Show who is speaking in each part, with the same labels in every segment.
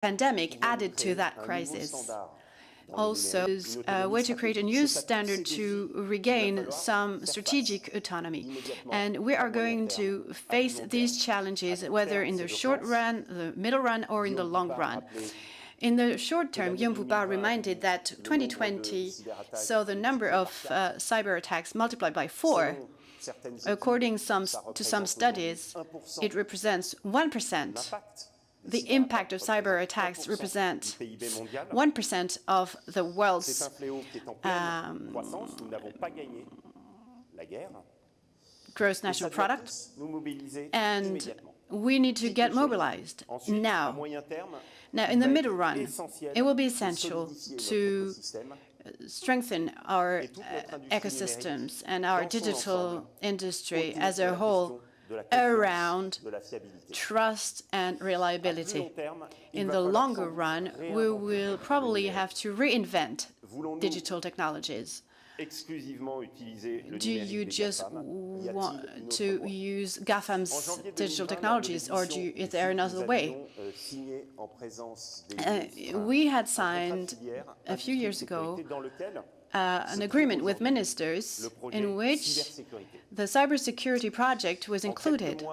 Speaker 1: pandemic added to that crisis. Also, a way to create a new standard to regain some strategic autonomy. And we are going to face these challenges, whether in the short run, the middle run, or in the long run. In the short term, Guillaume Poupard reminded that 2020 saw the number of cyber attacks multiplied by 4. According to some studies, it represents 1%. The impact of cyber attacks represents 1% of the world's gross national product, and we need to get mobilized now. Now, in the middle run, it will be essential to strengthen our ecosystems and our digital industry as a whole around trust and reliability. In the longer run, we will probably have to reinvent digital technologies. Do you just want to use GAFAM's digital technologies, or is there another way? We had signed a few years ago an agreement with ministers in which the cybersecurity project was included.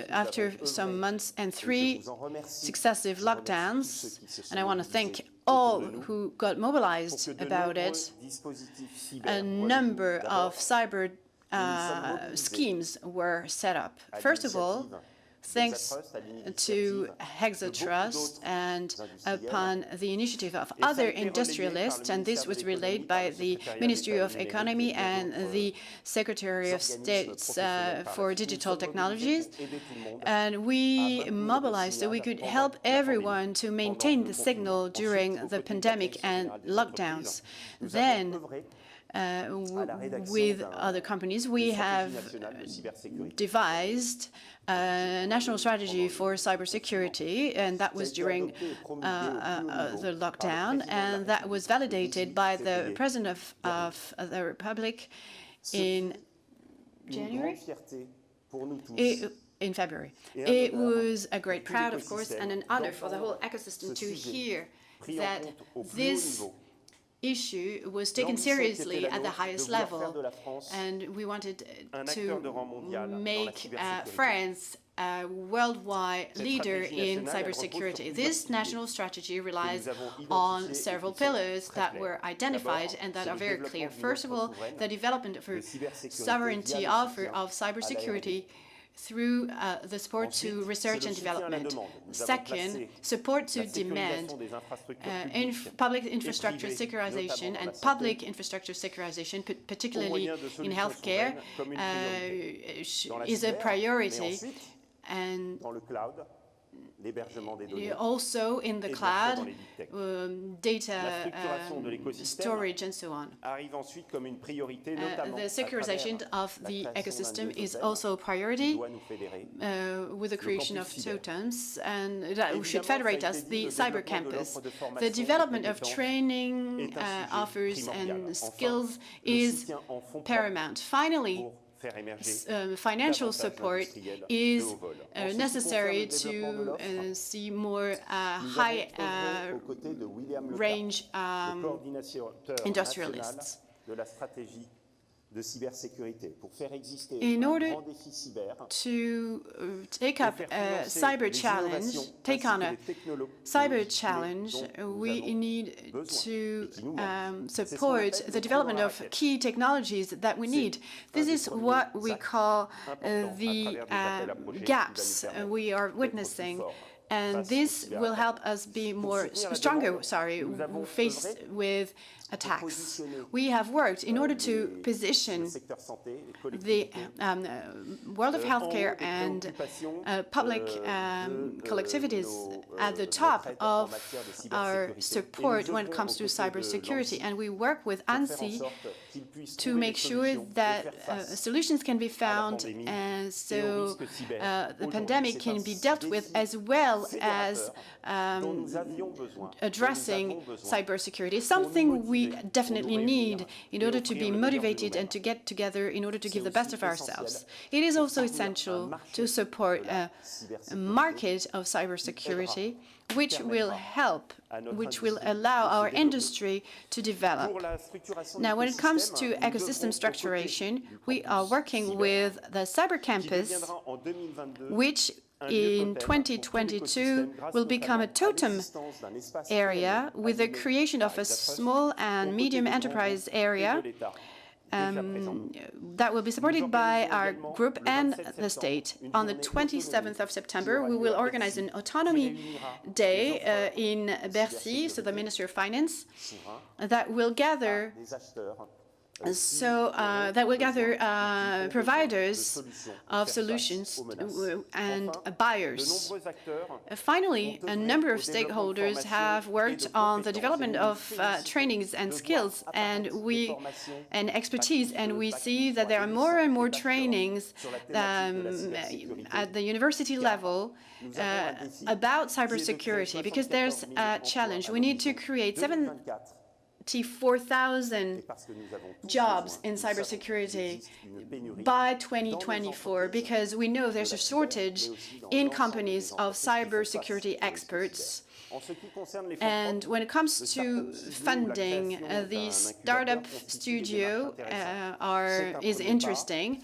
Speaker 1: After some months and 3 successive lockdowns, and I want to thank all who got mobilized about it, a number of cyber schemes were set up. First of all, thanks to Hexatrust and upon the initiative of other industrialists, and this was relayed by the Ministry of Economy and the Secretary of State for Digital Technologies. And we mobilized so we could help everyone to maintain the signal during the pandemic and lockdowns. Then, with other companies, we have devised a national strategy for cybersecurity, and that was during the lockdown, and that was validated by the President of the Republic in January? In February. It was a great pride, of course, and an honor for the whole ecosystem to hear that this issue was taken seriously at the highest level, and we wanted to make France a worldwide leader in cybersecurity. This national strategy relies on several pillars that were identified and that are very clear. First of all, the development of a sovereignty offer of cybersecurity through the support to research and development. Second, support to demand, public infrastructure securization, and public infrastructure securization, particularly in healthcare, is a priority. And also in the cloud, data storage, and so on. The securization of the ecosystem is also a priority with the creation of totems, and that should federate us, the cyber campus. The development of training offers and skills is paramount. Finally, financial support is necessary to see more high-range industrialists. In order to take on a cyber challenge, we need to support the development of key technologies that we need. This is what we call the gaps we are witnessing. And this will help us be stronger, faced with attacks. We have worked in order to position the world of healthcare and public collectivities at the top of our support when it comes to cybersecurity. And we work with ANSSI to make sure that solutions can be found, and so the pandemic can be dealt with, as well as addressing cybersecurity. Something we definitely need in order to be motivated and to get together in order to give the best of ourselves. It is also essential to support a market of cybersecurity, which will help, which will allow our industry to develop. Now, when it comes to ecosystem structuration, we are working with the Cyber Campus, which in 2022 will become a totem area with the creation of a small and medium enterprise area that will be supported by our group and the state. On the 27th of September, we will organize an autonomy day in Bercy, so the Ministry of Finance, that will gather providers of solutions and buyers. Finally, a number of stakeholders have worked on the development of trainings and skills and expertise, and we see that there are more and more trainings at the university level about cybersecurity, because there's a challenge. We need to create 74,000 jobs in cybersecurity by 2024, because we know there's a shortage in companies of cybersecurity experts. And when it comes to funding, the startup studio is interesting.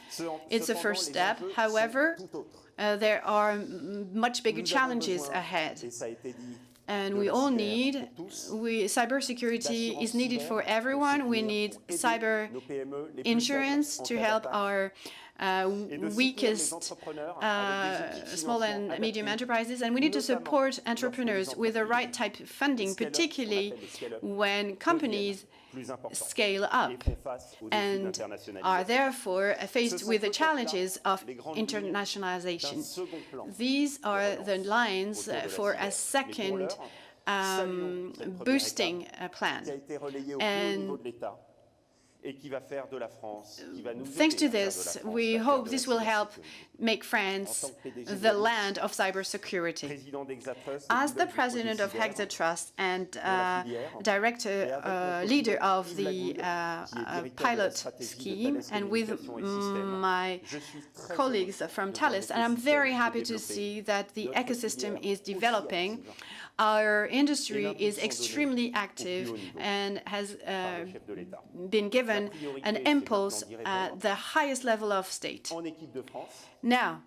Speaker 1: It's a first step. However, there are much bigger challenges ahead. And we all cybersecurity is needed for everyone. We need cyber insurance to help our weakest small and medium enterprises. And we need to support entrepreneurs with the right type of funding, particularly when companies scale up and are therefore faced with the challenges of internationalization. These are the lines for a second boosting plan. And thanks to this, we hope this will help make France the land of cybersecurity. As the president of Hexatrust and leader of the pilot scheme, and with my colleagues from Thales, and I'm very happy to see that the ecosystem is developing. Our industry is extremely active and has been given an impulse at the highest level of state. Now,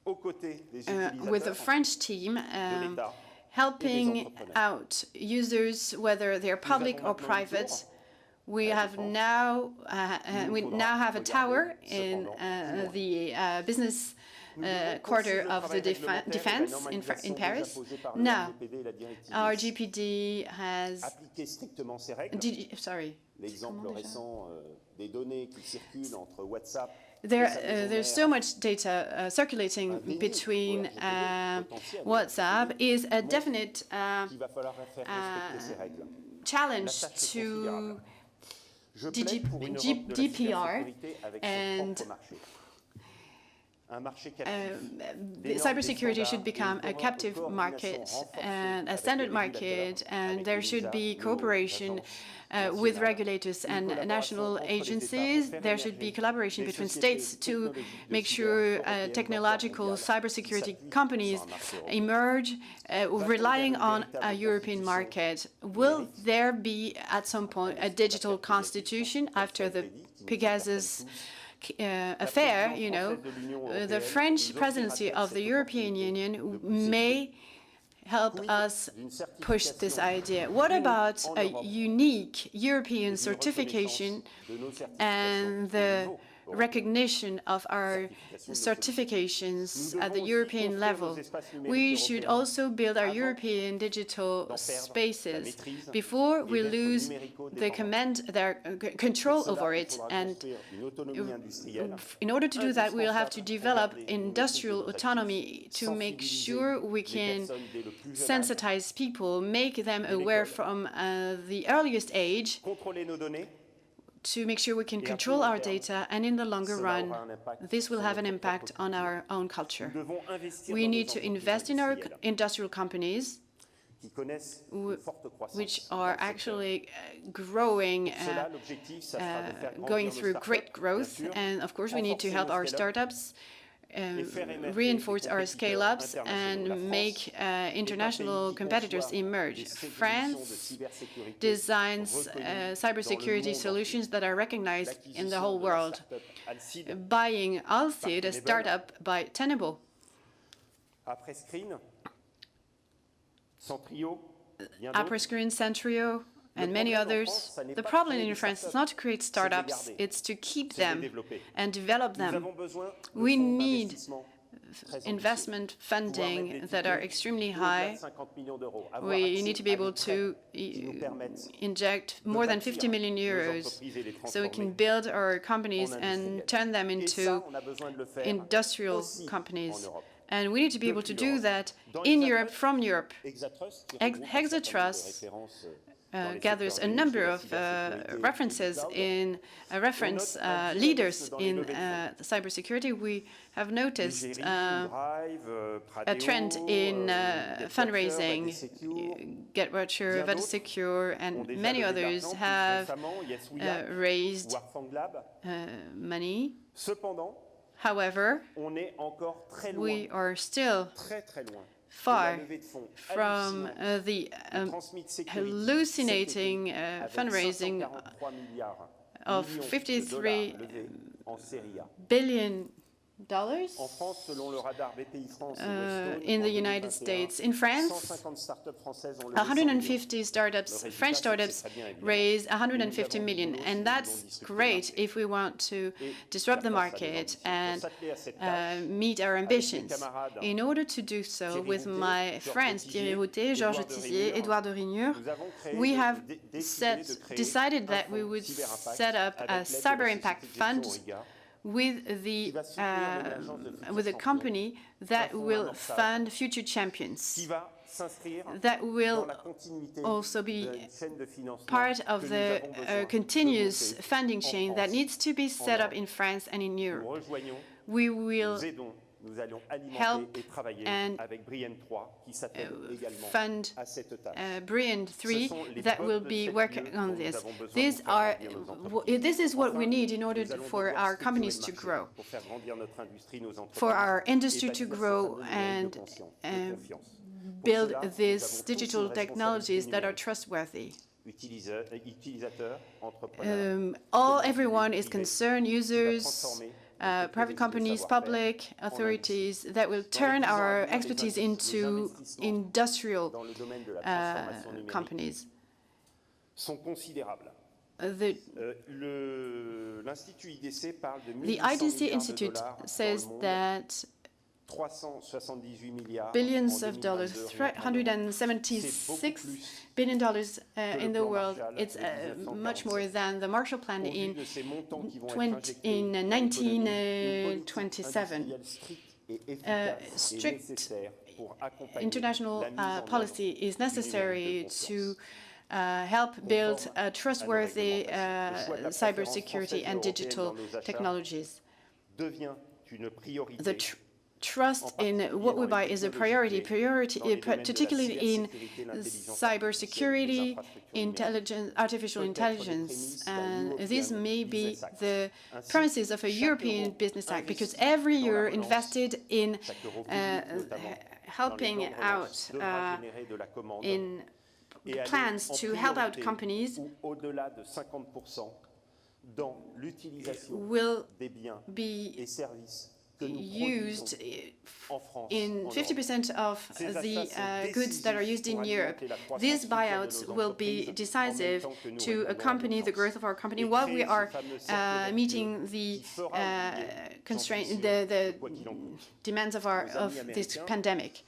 Speaker 1: with the French team helping out users, whether they're public or private, we now have a tower in the business quarter of the defense in Paris. Now, our GPD has... There's so much data circulating between WhatsApp is a definite challenge to GDPR, and cybersecurity should become a captive market and a standard market, and there should be cooperation with regulators and national agencies. There should be collaboration between states to make sure technological cybersecurity companies emerge, relying on a European market. Will there be at some point a digital constitution after the Pegasus affair? You know, the French presidency of the European Union may help us push this idea. What about a unique European certification and the recognition of our certifications at the European level? We should also build our European digital spaces before we lose their control over it. And in order to do that, we'll have to develop industrial autonomy to make sure we can sensitize people, make them aware from the earliest age, to make sure we can control our data, and in the longer run, this will have an impact on our own culture. We need to invest in our industrial companies, which are actually growing, going through great growth. And of course, we need to help our startups reinforce our scale-ups and make international competitors emerge. France designs cybersecurity solutions that are recognized in the whole world, buying Alcid, a startup by Tenable. Après-Screen, Centrio, and many others. The problem in France is not to create startups, it's to keep them and develop them. We need investment funding that are extremely high. We need to be able to inject more than 50 million euros so we can build our companies and turn them into industrial companies. And we need to be able to do that in Europe, from Europe. Hexatrust gathers a number of references in reference leaders in cybersecurity. We have noticed a trend in fundraising. GetRoger, VetSecure, and many others have raised money. However, we are still far from the hallucinating fundraising of $53 billion in the United States. In France, 150 French startups raised 150 million, and that's great if we want to disrupt the market and meet our ambitions. In order to do so, with my friends Thierry Routet, Georges Tissier, Edouard de Rignure, we have decided that we would set up a cyber impact fund with a company that will fund future champions, that will also be part of the continuous funding chain that needs to be set up in France and in Europe. We will help and fund Briand 3 that will be working on this. This is what we need in order for our companies to grow, for our industry to grow and build these digital technologies that are trustworthy. Everyone is concerned, users, private companies, public authorities, that will turn our expertise into industrial companies. The IDC Institute says that billions of dollars, $376 billion in the world. It's much more than the Marshall Plan in 1927. Strict international policy is necessary to help build a trustworthy cybersecurity and digital technologies. The trust in what we buy is a priority, particularly in cybersecurity, artificial intelligence. And these may be the premises of a European Business Act, because every euro invested in helping out in plans to help out companies will be used in 50% of the goods that are used in Europe. These buyouts will be decisive to accompany the growth of our company while we are meeting the the demands of this pandemic.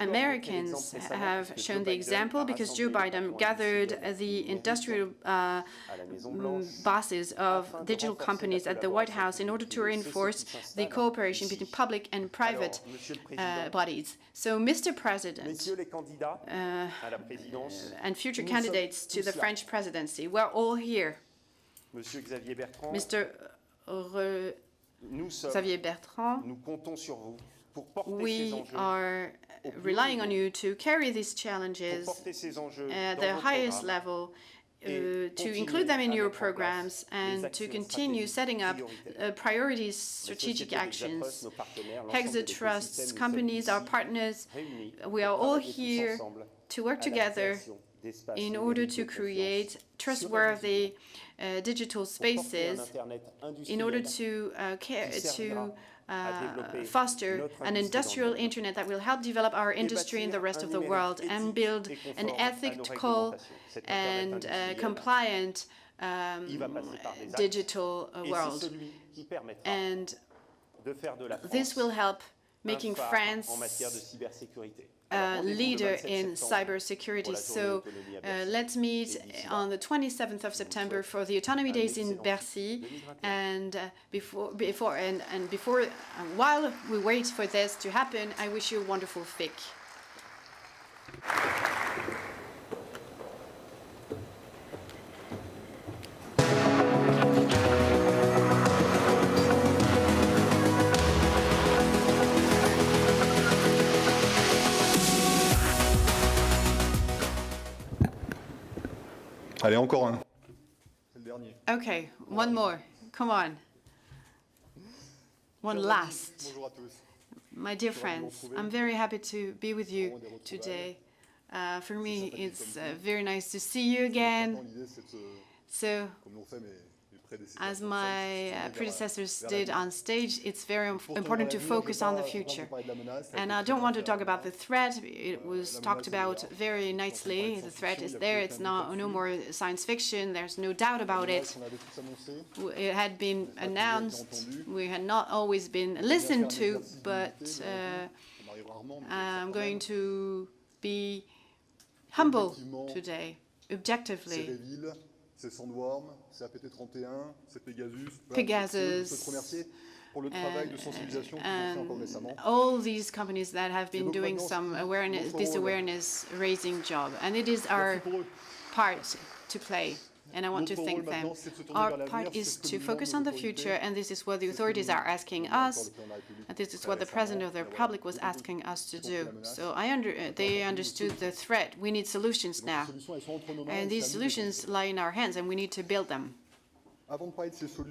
Speaker 1: Americans have shown the example, because Joe Biden gathered the industrial bosses of digital companies at the White House in order to reinforce the cooperation between public and private bodies. So, Mr. President, and future candidates to the French presidency, we're all here. Mr. Xavier Bertrand, we are relying on you to carry these challenges at the highest level, to include them in your programs and to continue setting up priorities, strategic actions. Hexa Trust's companies, our partners, we are all here to work together in order to create trustworthy digital spaces, in order to foster an industrial internet that will help develop our industry in the rest of the world and build an ethical and compliant digital world. And this will help making France a leader in cybersecurity. So let's meet on the 27th of September for the Autonomy Days in Bercy. And while we wait for this to happen, I wish you a wonderful FIC.
Speaker 2: Allez, encore un. C'est le dernier.
Speaker 1: Okay, one more. Come on. One last.
Speaker 2: Bonjour à tous.
Speaker 1: My dear friends, I'm very happy to be with you today. For me, it's very nice to see you again. So, as my predecessors did on stage, it's very important to focus on the future. And I don't want to talk about the threat. It was talked about very nicely. The threat is there. It's no more science fiction. There's no doubt about it. It had been announced. We had not always been listened to, but I'm going to be humble today, objectively.
Speaker 2: C'est Sandworm, c'est APT31, c'est Pegasus.
Speaker 1: Pegasus. All these companies that have been doing some awareness-raising job, and it is our part to play, and I want to thank them. Our part is to focus on the future, and this is what the authorities are asking us, and this is what the President of the Republic was asking us to do. So they understood the threat. We need solutions now, and these solutions lie in our hands, and we need to build them.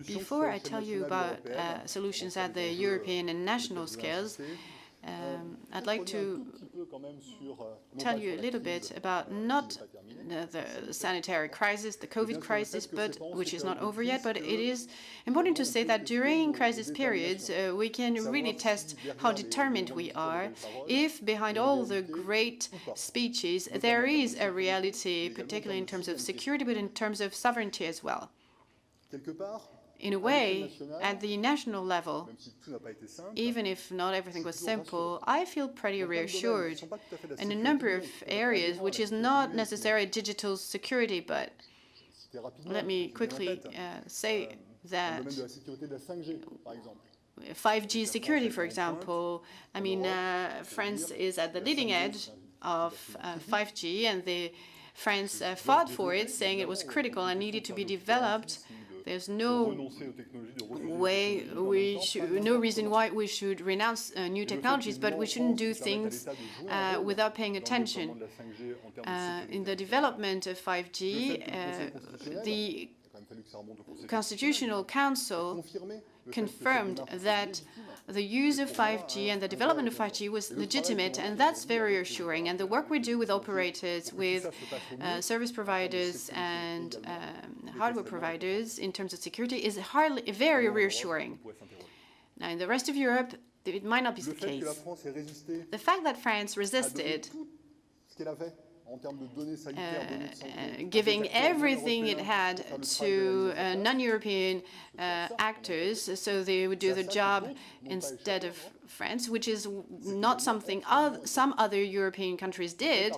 Speaker 1: Before I tell you about solutions at the European and national scales, I'd like to tell you a little bit about not the sanitary crisis, the COVID crisis, but which is not over yet, but it is important to say that during crisis periods, we can really test how determined we are if behind all the great speeches, there is a reality, particularly in terms of security, but in terms of sovereignty as well. In a way, at the national level, even if not everything was simple, I feel pretty reassured in a number of areas, which is not necessarily digital security, but let me quickly say that 5G security, for example, I mean, France is at the leading edge of 5G, and France fought for it, saying it was critical and needed to be developed. There's no reason why we should renounce new technologies, but we shouldn't do things without paying attention. In the development of 5G, the Constitutional Council confirmed that the use of 5G and the development of 5G was legitimate, and that's very reassuring. And the work we do with operators, with service providers and hardware providers in terms of security is very reassuring. Now, in the rest of Europe, it might not be the case. The fact that France resisted giving everything it had to non-European actors, so they would do the job instead of France, which is not something some other European countries did.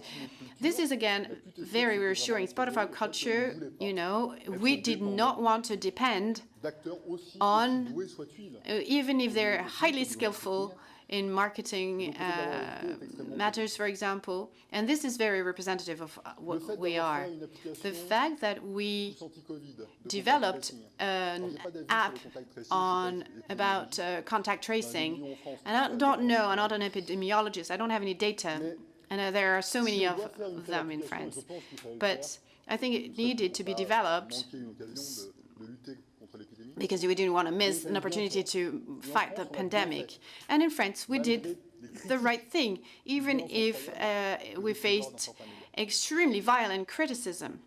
Speaker 1: This is, again, very reassuring. It's part of our culture, you know. We did not want to depend on, even if they're highly skillful, in marketing matters, for example. And this is very representative of what we are. The fact that we developed an app about contact tracing, and I don't know, I'm not an epidemiologist, I don't have any data, and there are so many of them in France, but I think it needed to be developed because we didn't want to miss an opportunity to fight the pandemic. And in France, we did the right thing, even if we faced extremely violent criticism.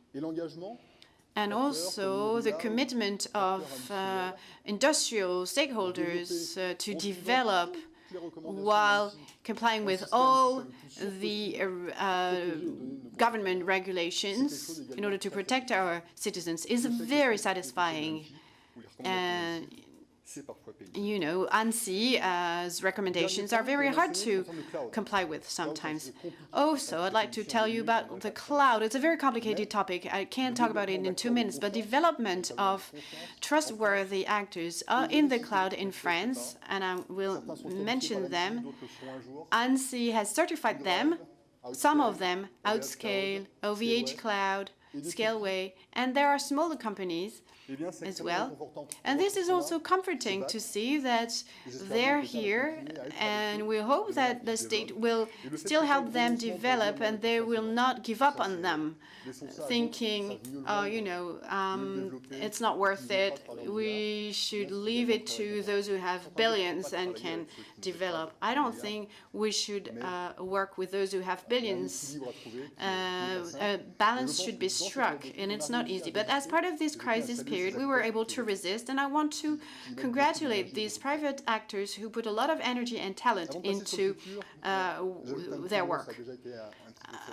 Speaker 1: And also the commitment of industrial stakeholders to develop while complying with all the government regulations in order to protect our citizens is very satisfying. And, you know, ANSSI's recommendations are very hard to comply with sometimes. Also, I'd like to tell you about the cloud. It's a very complicated topic. I can't talk about it in 2 minutes, but development of trustworthy actors in the cloud in France, and I will mention them. ANSSI has certified them, some of them, Outscale, OVH Cloud, Scaleway, and there are smaller companies as well. And this is also comforting to see that they're here, and we hope that the state will still help them develop and they will not give up on them, thinking, oh, you know, it's not worth it. We should leave it to those who have billions and can develop. I don't think we should work with those who have billions. A balance should be struck, and it's not easy. But as part of this crisis period, we were able to resist, and I want to congratulate these private actors who put a lot of energy and talent into their work.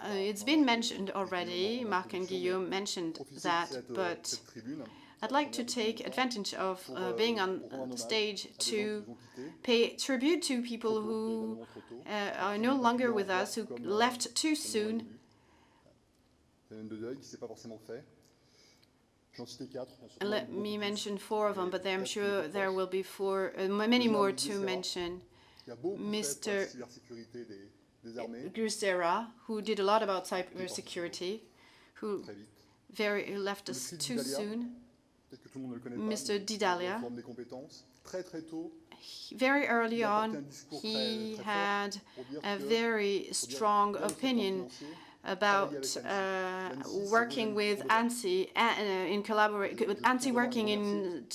Speaker 1: It's been mentioned already, Marc and Guillaume mentioned that, but I'd like to take advantage of being on stage to pay tribute to people who are no longer with us, who left too soon. Let me mention 4 of them, but I'm sure there will be many more to mention. Mr. Gusera, who did a lot about cybersecurity, who left us too soon. Mr. Didalia, very early on, he had a very strong opinion about working with ANSSI working in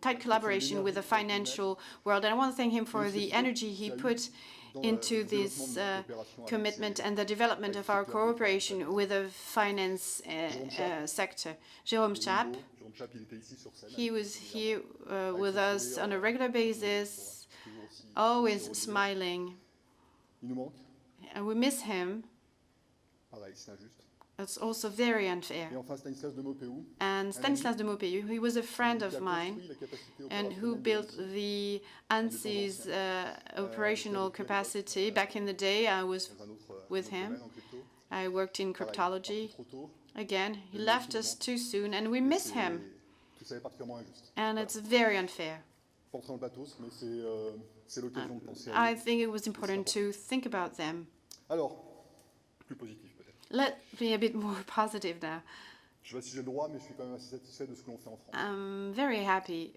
Speaker 1: tight collaboration with the financial world. And I want to thank him for the energy he put into this commitment and the development of our cooperation with the finance sector. Jérôme Chap, he was here with us on a regular basis, always smiling. And we miss him. It's also very unfair. And Stanislas de Maupeou, he was a friend of mine and who built the ANSSI's operational capacity. Back in the day, I was with him. I worked in cryptology. Again, he left us too soon, and we miss him. And it's very unfair. I think it was important to think about them. Let's be a bit more positive now. I'm very happy,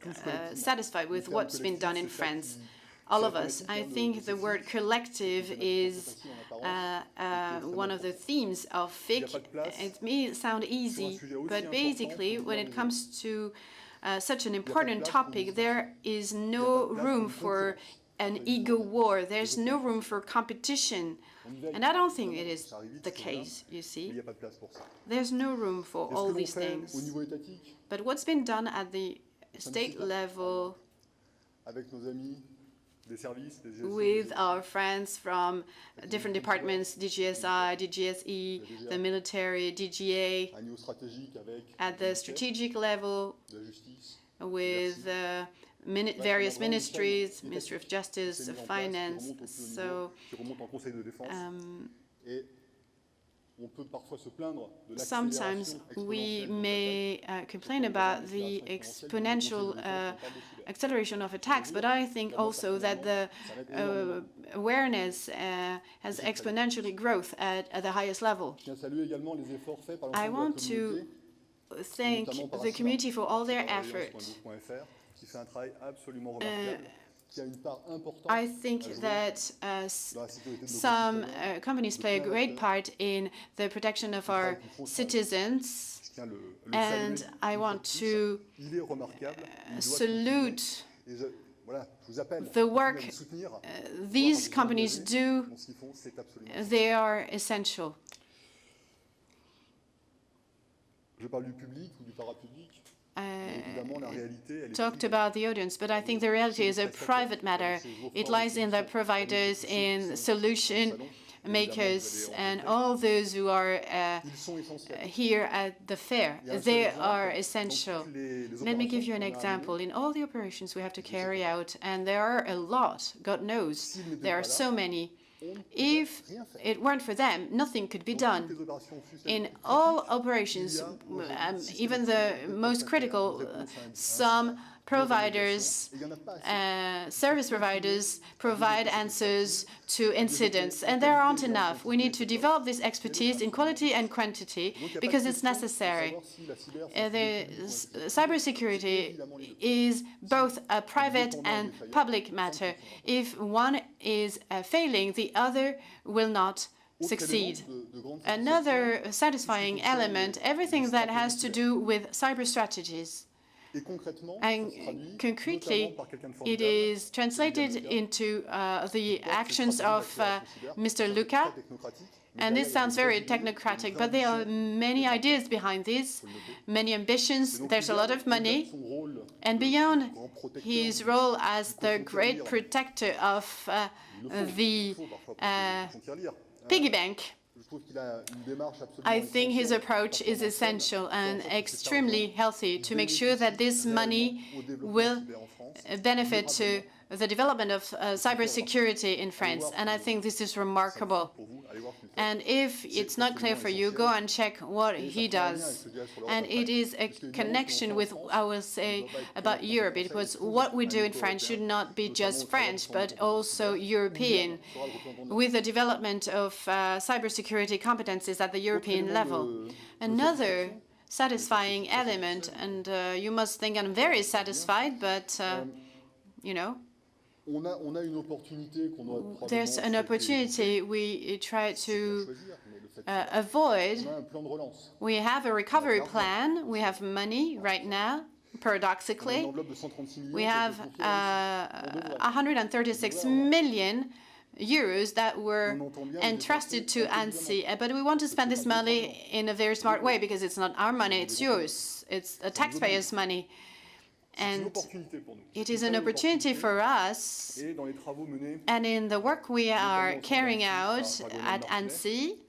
Speaker 1: satisfied with what's been done in France. All of us. I think the word collective is one of the themes of FIC. It may sound easy, but basically, when it comes to such an important topic, there is no room for an ego war. There's no room for competition. And I don't think it is the case, you see. There's no room for all these things. But what's been done at the state level with our friends from different departments, DGSI, DGSE, the military, DGA, at the strategic level with various ministries, Ministry of Justice, of Finance. So sometimes we may complain about the exponential acceleration of attacks, but I think also that the awareness has exponentially growth at the highest level.
Speaker 2: Je tiens à saluer également les efforts faits par
Speaker 1: I
Speaker 2: l'ensemble de la
Speaker 1: want
Speaker 2: communauté,
Speaker 1: to thank the community for all their effort.
Speaker 2: qui fait un travail absolument remarquable, qui a une part importante
Speaker 1: I think that some companies play a great part in the protection of our citizens, and I want to salute the work these companies do. They are essential.
Speaker 2: Je parle du public ou du parapublic.
Speaker 1: Talked about the audience, but I think the reality is a private matter. It lies in the providers, in solution makers, and all those who are here at the fair. They are essential. Let me give you an example. In all the operations we have to carry out, and there are a lot, God knows, there are so many. If it weren't for them, nothing could be done. In all operations, even the most critical, some providers, service providers provide answers to incidents, and there aren't enough. We need to develop this expertise in quality and quantity because it's necessary. The cybersecurity is both a private and public matter. If one is failing, the other will not succeed. Another satisfying element, everything that has to do with cyber strategies. And concretely, it is translated into the actions of Mr. Luca. And this sounds very technocratic, but there are many ideas behind this, many ambitions. There's a lot of money. And beyond his role as the great protector of the piggy bank, I think his approach is essential and extremely healthy to make sure that this money will benefit to the development of cybersecurity in France. And I think this is remarkable. And if it's not clear for you, go and check what he does. And it is a connection with, I will say, about Europe. It was what we do in France should not be just French, but also European, with the development of cybersecurity competencies at the European level. Another satisfying element, and you must think I'm very satisfied, but, you know, there's an opportunity we try to avoid. We have a recovery plan. We have money right now, paradoxically. We have 136 million euros that were entrusted to ANSSI, but we want to spend this money in a very smart way because it's not our money, it's yours. It's a taxpayer's money. And it is an opportunity for us, and in the work we are carrying out at ANSSI,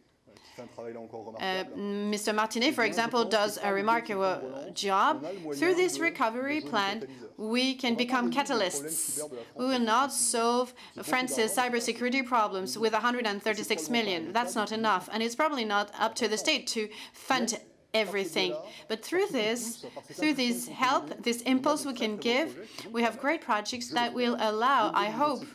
Speaker 1: Mr. Martinet, for example, does a remarkable job. Through this recovery plan, we can become catalysts. We will not solve France's cybersecurity problems with 136 million. That's not enough, and it's probably not up to the state to fund everything. But through this help, this impulse we can give, we have great projects that will allow, I hope,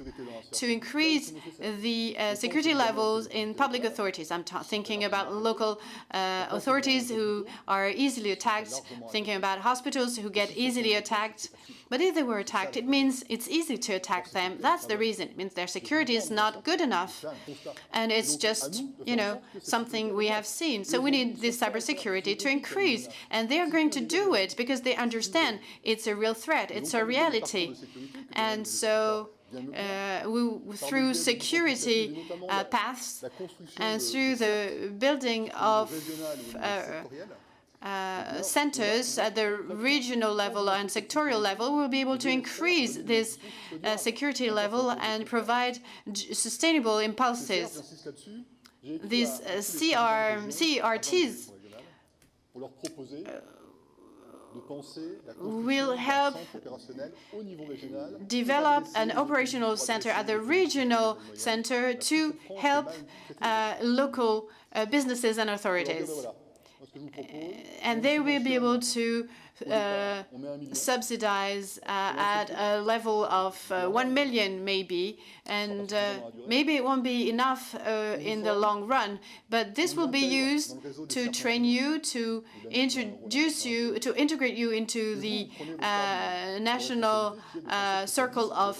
Speaker 1: to increase the security levels in public authorities. I'm thinking about local authorities who are easily attacked, thinking about hospitals who get easily attacked. But if they were attacked, it means it's easy to attack them. That's the reason. It means their security is not good enough. And it's just, you know, something we have seen. So we need this cybersecurity to increase. And they are going to do it because they understand it's a real threat. It's a reality. And so through security paths and through the building of centers at the regional level and sectorial level, we'll be able to increase this security level and provide sustainable impulses. These CERTs will help develop an operational center at the regional center to help local businesses and authorities. and they will be able to subsidize at a level of 1 million maybe, and maybe it won't be enough in the long run, but this will be used to train you, to introduce you, to integrate you into the national circle of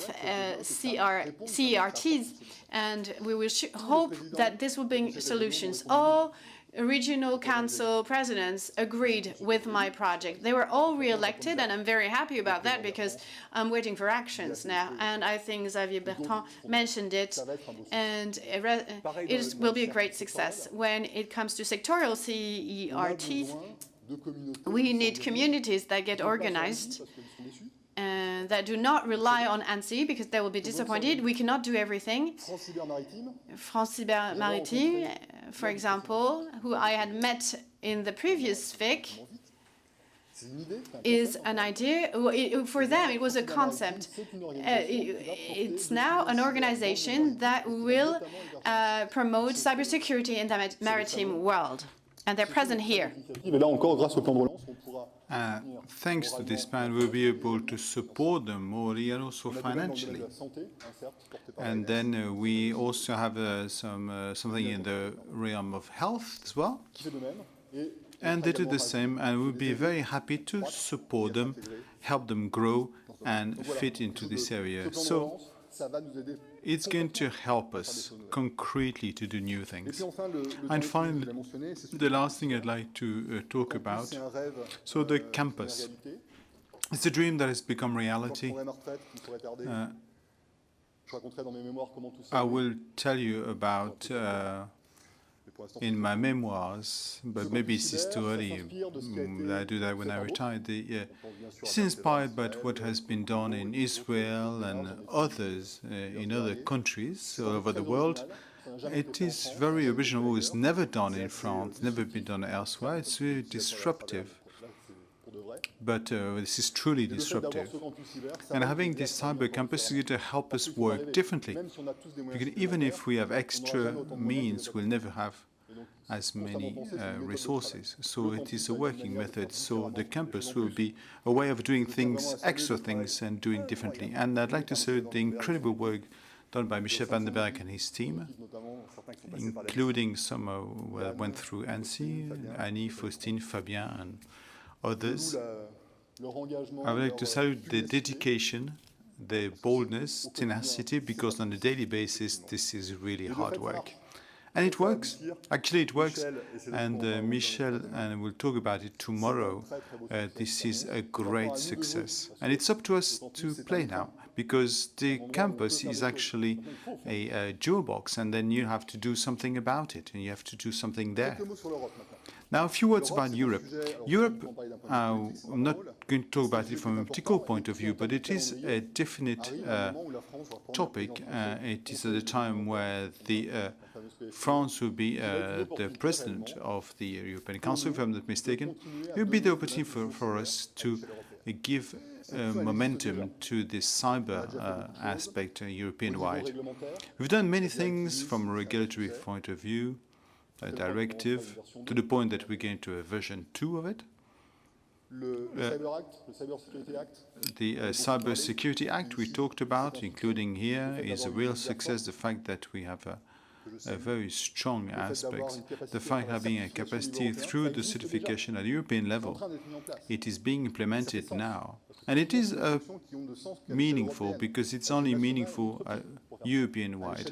Speaker 1: CERTs, and we will hope that this will bring solutions. All regional council presidents agreed with my project. They were all re-elected, and I'm very happy about that because I'm waiting for actions now. And I think Xavier Bertrand mentioned it, and it will be a great success. When it comes to sectorial CERTs, we need communities that get organized, that do not rely on ANSSI because they will be disappointed. We cannot do everything. France Cyber Maritime, for example, who I had met in the previous FIC, is an idea. For them, it was a concept. It's now an organization that will promote cybersecurity in the maritime world, and they're present here.
Speaker 3: Thanks to this plan, we'll be able to support them morally and also financially. And then we also have something in the realm of health as well. And they do the same, and we'll be very happy to support them, help them grow and fit into this area. So it's going to help us concretely to do new things. And finally, the last thing I'd like to talk about, so the campus. It's a dream that has become reality. I will tell you about in my memoirs, but maybe it's too early. I do that when I retire. It's inspired by what has been done in Israel and others in other countries all over the world. It is very original. It's never done in France, never been done elsewhere. It's very disruptive. But this is truly disruptive. And having this cyber campus is going to help us work differently. Because even if we have extra means, we'll never have as many resources. So it is a working method. So the campus will be a way of doing things, extra things, and doing differently. And I'd like to say the incredible work done by Michel van den Berg and his team, including some who went through ANSSI, Annie, Faustine, Fabien, and others. I would like to salute the dedication, the boldness, tenacity, because on a daily basis, this is really hard work. And it works. Actually, it works. And Michel, and we'll talk about it tomorrow, this is a great success. And it's up to us to play now, because the campus is actually a jewel box, and then you have to do something about it, and you have to do something there. Now, a few words about Europe. Europe, I'm not going to talk about it from a political point of view, but it is a definite topic. It is at a time where France will be the president of the European Council, if I'm not mistaken. It will be the opportunity for us to give momentum to this cyber aspect European-wide. We've done many things from a regulatory point of view, a directive, to the point that we're going to a version 2 of it. The Cybersecurity Act we talked about, including here, is a real success. The fact that we have a very strong aspect, the fact having a capacity through the certification at European level, it is being implemented now. And it is meaningful because it's only meaningful European-wide.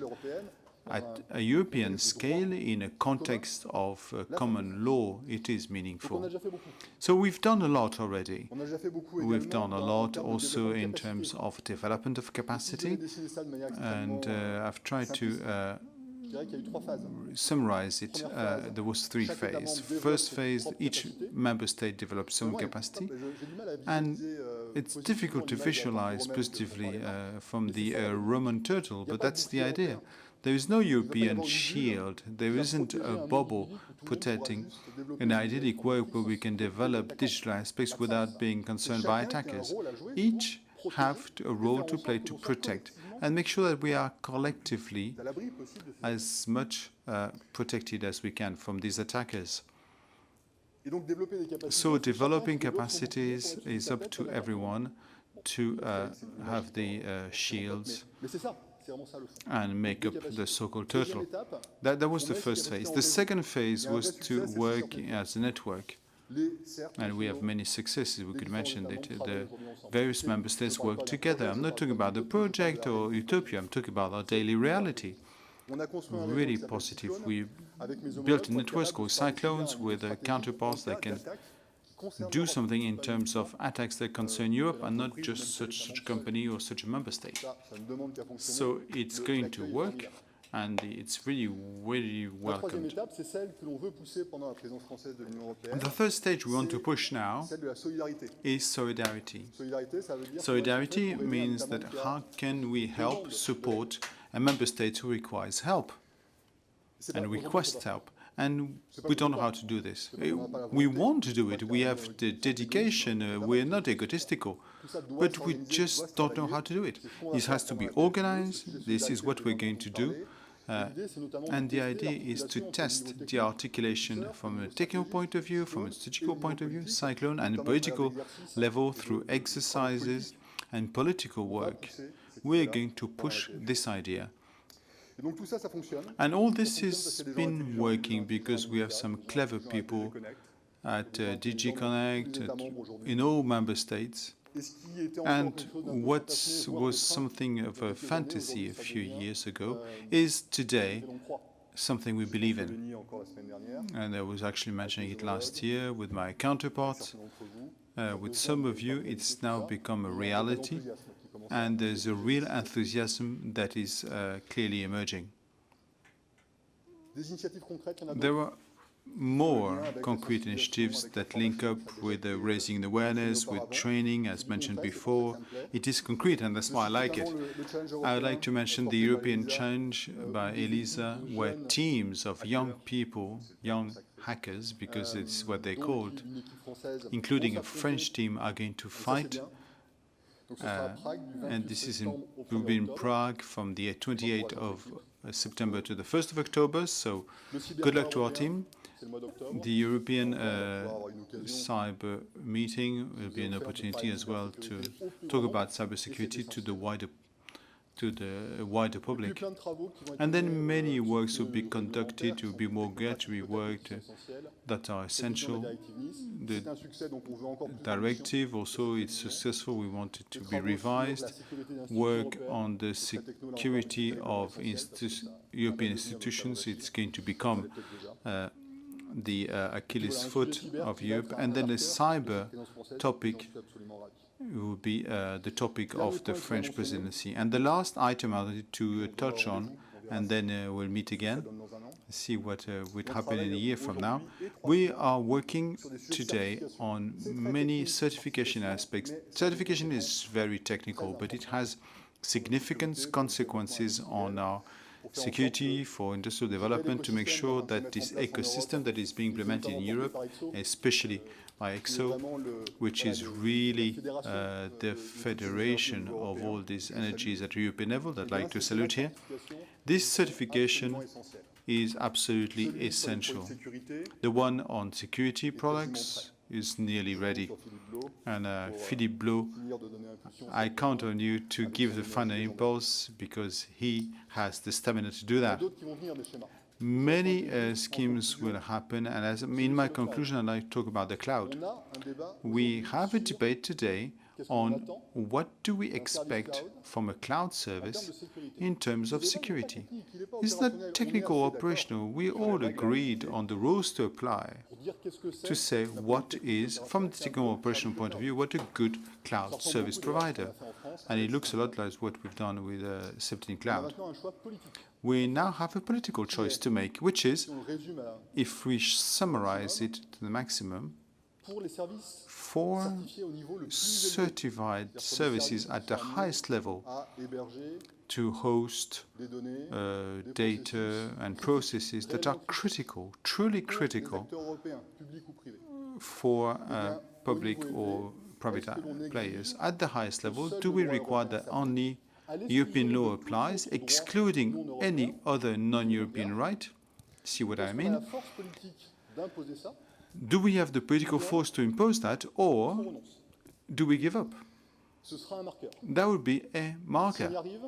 Speaker 3: At a European scale, in a context of common law, it is meaningful. So we've done a lot already. We've done a lot also in terms of development of capacity, and I've tried to summarize it. There was 3 phases. First phase, each member state developed some capacity, and it's difficult to visualize positively from the Roman turtle, but that's the idea. There is no European shield. There isn't a bubble protecting an idyllic world where we can develop digital aspects without being concerned by attackers. Each have a role to play to protect and make sure that we are collectively as much protected as we can from these attackers. So developing capacities is up to everyone to have the shields and make up the so-called total. That was the first phase. The second phase was to work as a network. And we have many successes. We could mention that the various member states work together. I'm not talking about the project or utopia. I'm talking about our daily reality. Really positive. We built a network called Cyclones with counterparts that can do something in terms of attacks that concern Europe and not just such a company or such a member state. So it's going to work, and it's really, really welcomed. And the third stage we want to push now is solidarity. Solidarity means that how can we help support a member state who requires help and requests help? And we don't know how to do this. We want to do it. We have the dedication. We're not egotistical. But we just don't know how to do it. This has to be organized. This is what we're going to do. And the idea is to test the articulation from a technical point of view, from a strategical point of view, Cyclone, and political level through exercises and political work. We're going to push this idea. And all this has been working because we have some clever people at DG Connect, in all member states. And what was something of a fantasy a few years ago is today something we believe in. And I was actually mentioning it last year with my counterparts. With some of you, it's now become a reality. And there's a real enthusiasm that is clearly emerging. There are more concrete initiatives that link up with raising awareness, with training, as mentioned before. It is concrete, and that's why I like it. I would like to mention the European Challenge by Elisa, where teams of young people, young hackers, because it's what they're called, including a French team, are going to fight. And this is will be in Prague from the 28th of September to the 1st of October, so good luck to our team. The European cyber meeting will be an opportunity as well to talk about cybersecurity to the wider public. And then many works will be conducted, will be more gradually worked that are essential. The directive also is successful. We want it to be revised. Work on the security of European institutions. It's going to become the Achilles foot of Europe. And then the cyber topic will be the topic of the French presidency. And the last item I wanted to touch on, and then we'll meet again, see what would happen in a year from now. We are working today on many certification aspects. Certification is very technical, but it has significant consequences on our security for industrial development to make sure that this ecosystem that is being implemented in Europe, especially by EXO, which is really the federation of all these energies at European level, that I'd like to salute here. This certification is absolutely essential. The one on security products is nearly ready. And Philippe Blot, I count on you to give the final impulse because he has the stamina to do that. Many schemes will happen, and as in my conclusion, I'd like to talk about the cloud. We have a debate today on what do we expect from a cloud service in terms of security. It's not technical or operational. We all agreed on the rules to apply to say what is, from the technical operational point of view, what a good cloud service provider. And it looks a lot like what we've done with Septin Cloud. We now have a political choice to make, which is, if we summarize it to the maximum, for certified services at the highest level to host data and processes that are critical, truly critical for public or private players. At the highest level, do we require that only European law applies, excluding any other non-European right? See what I mean? do we have the political force to impose that, or
Speaker 2: on renonce.
Speaker 3: do we give up?
Speaker 2: Ce sera un marqueur.
Speaker 3: That would be a
Speaker 2: Si on
Speaker 3: marker.
Speaker 2: y arrive,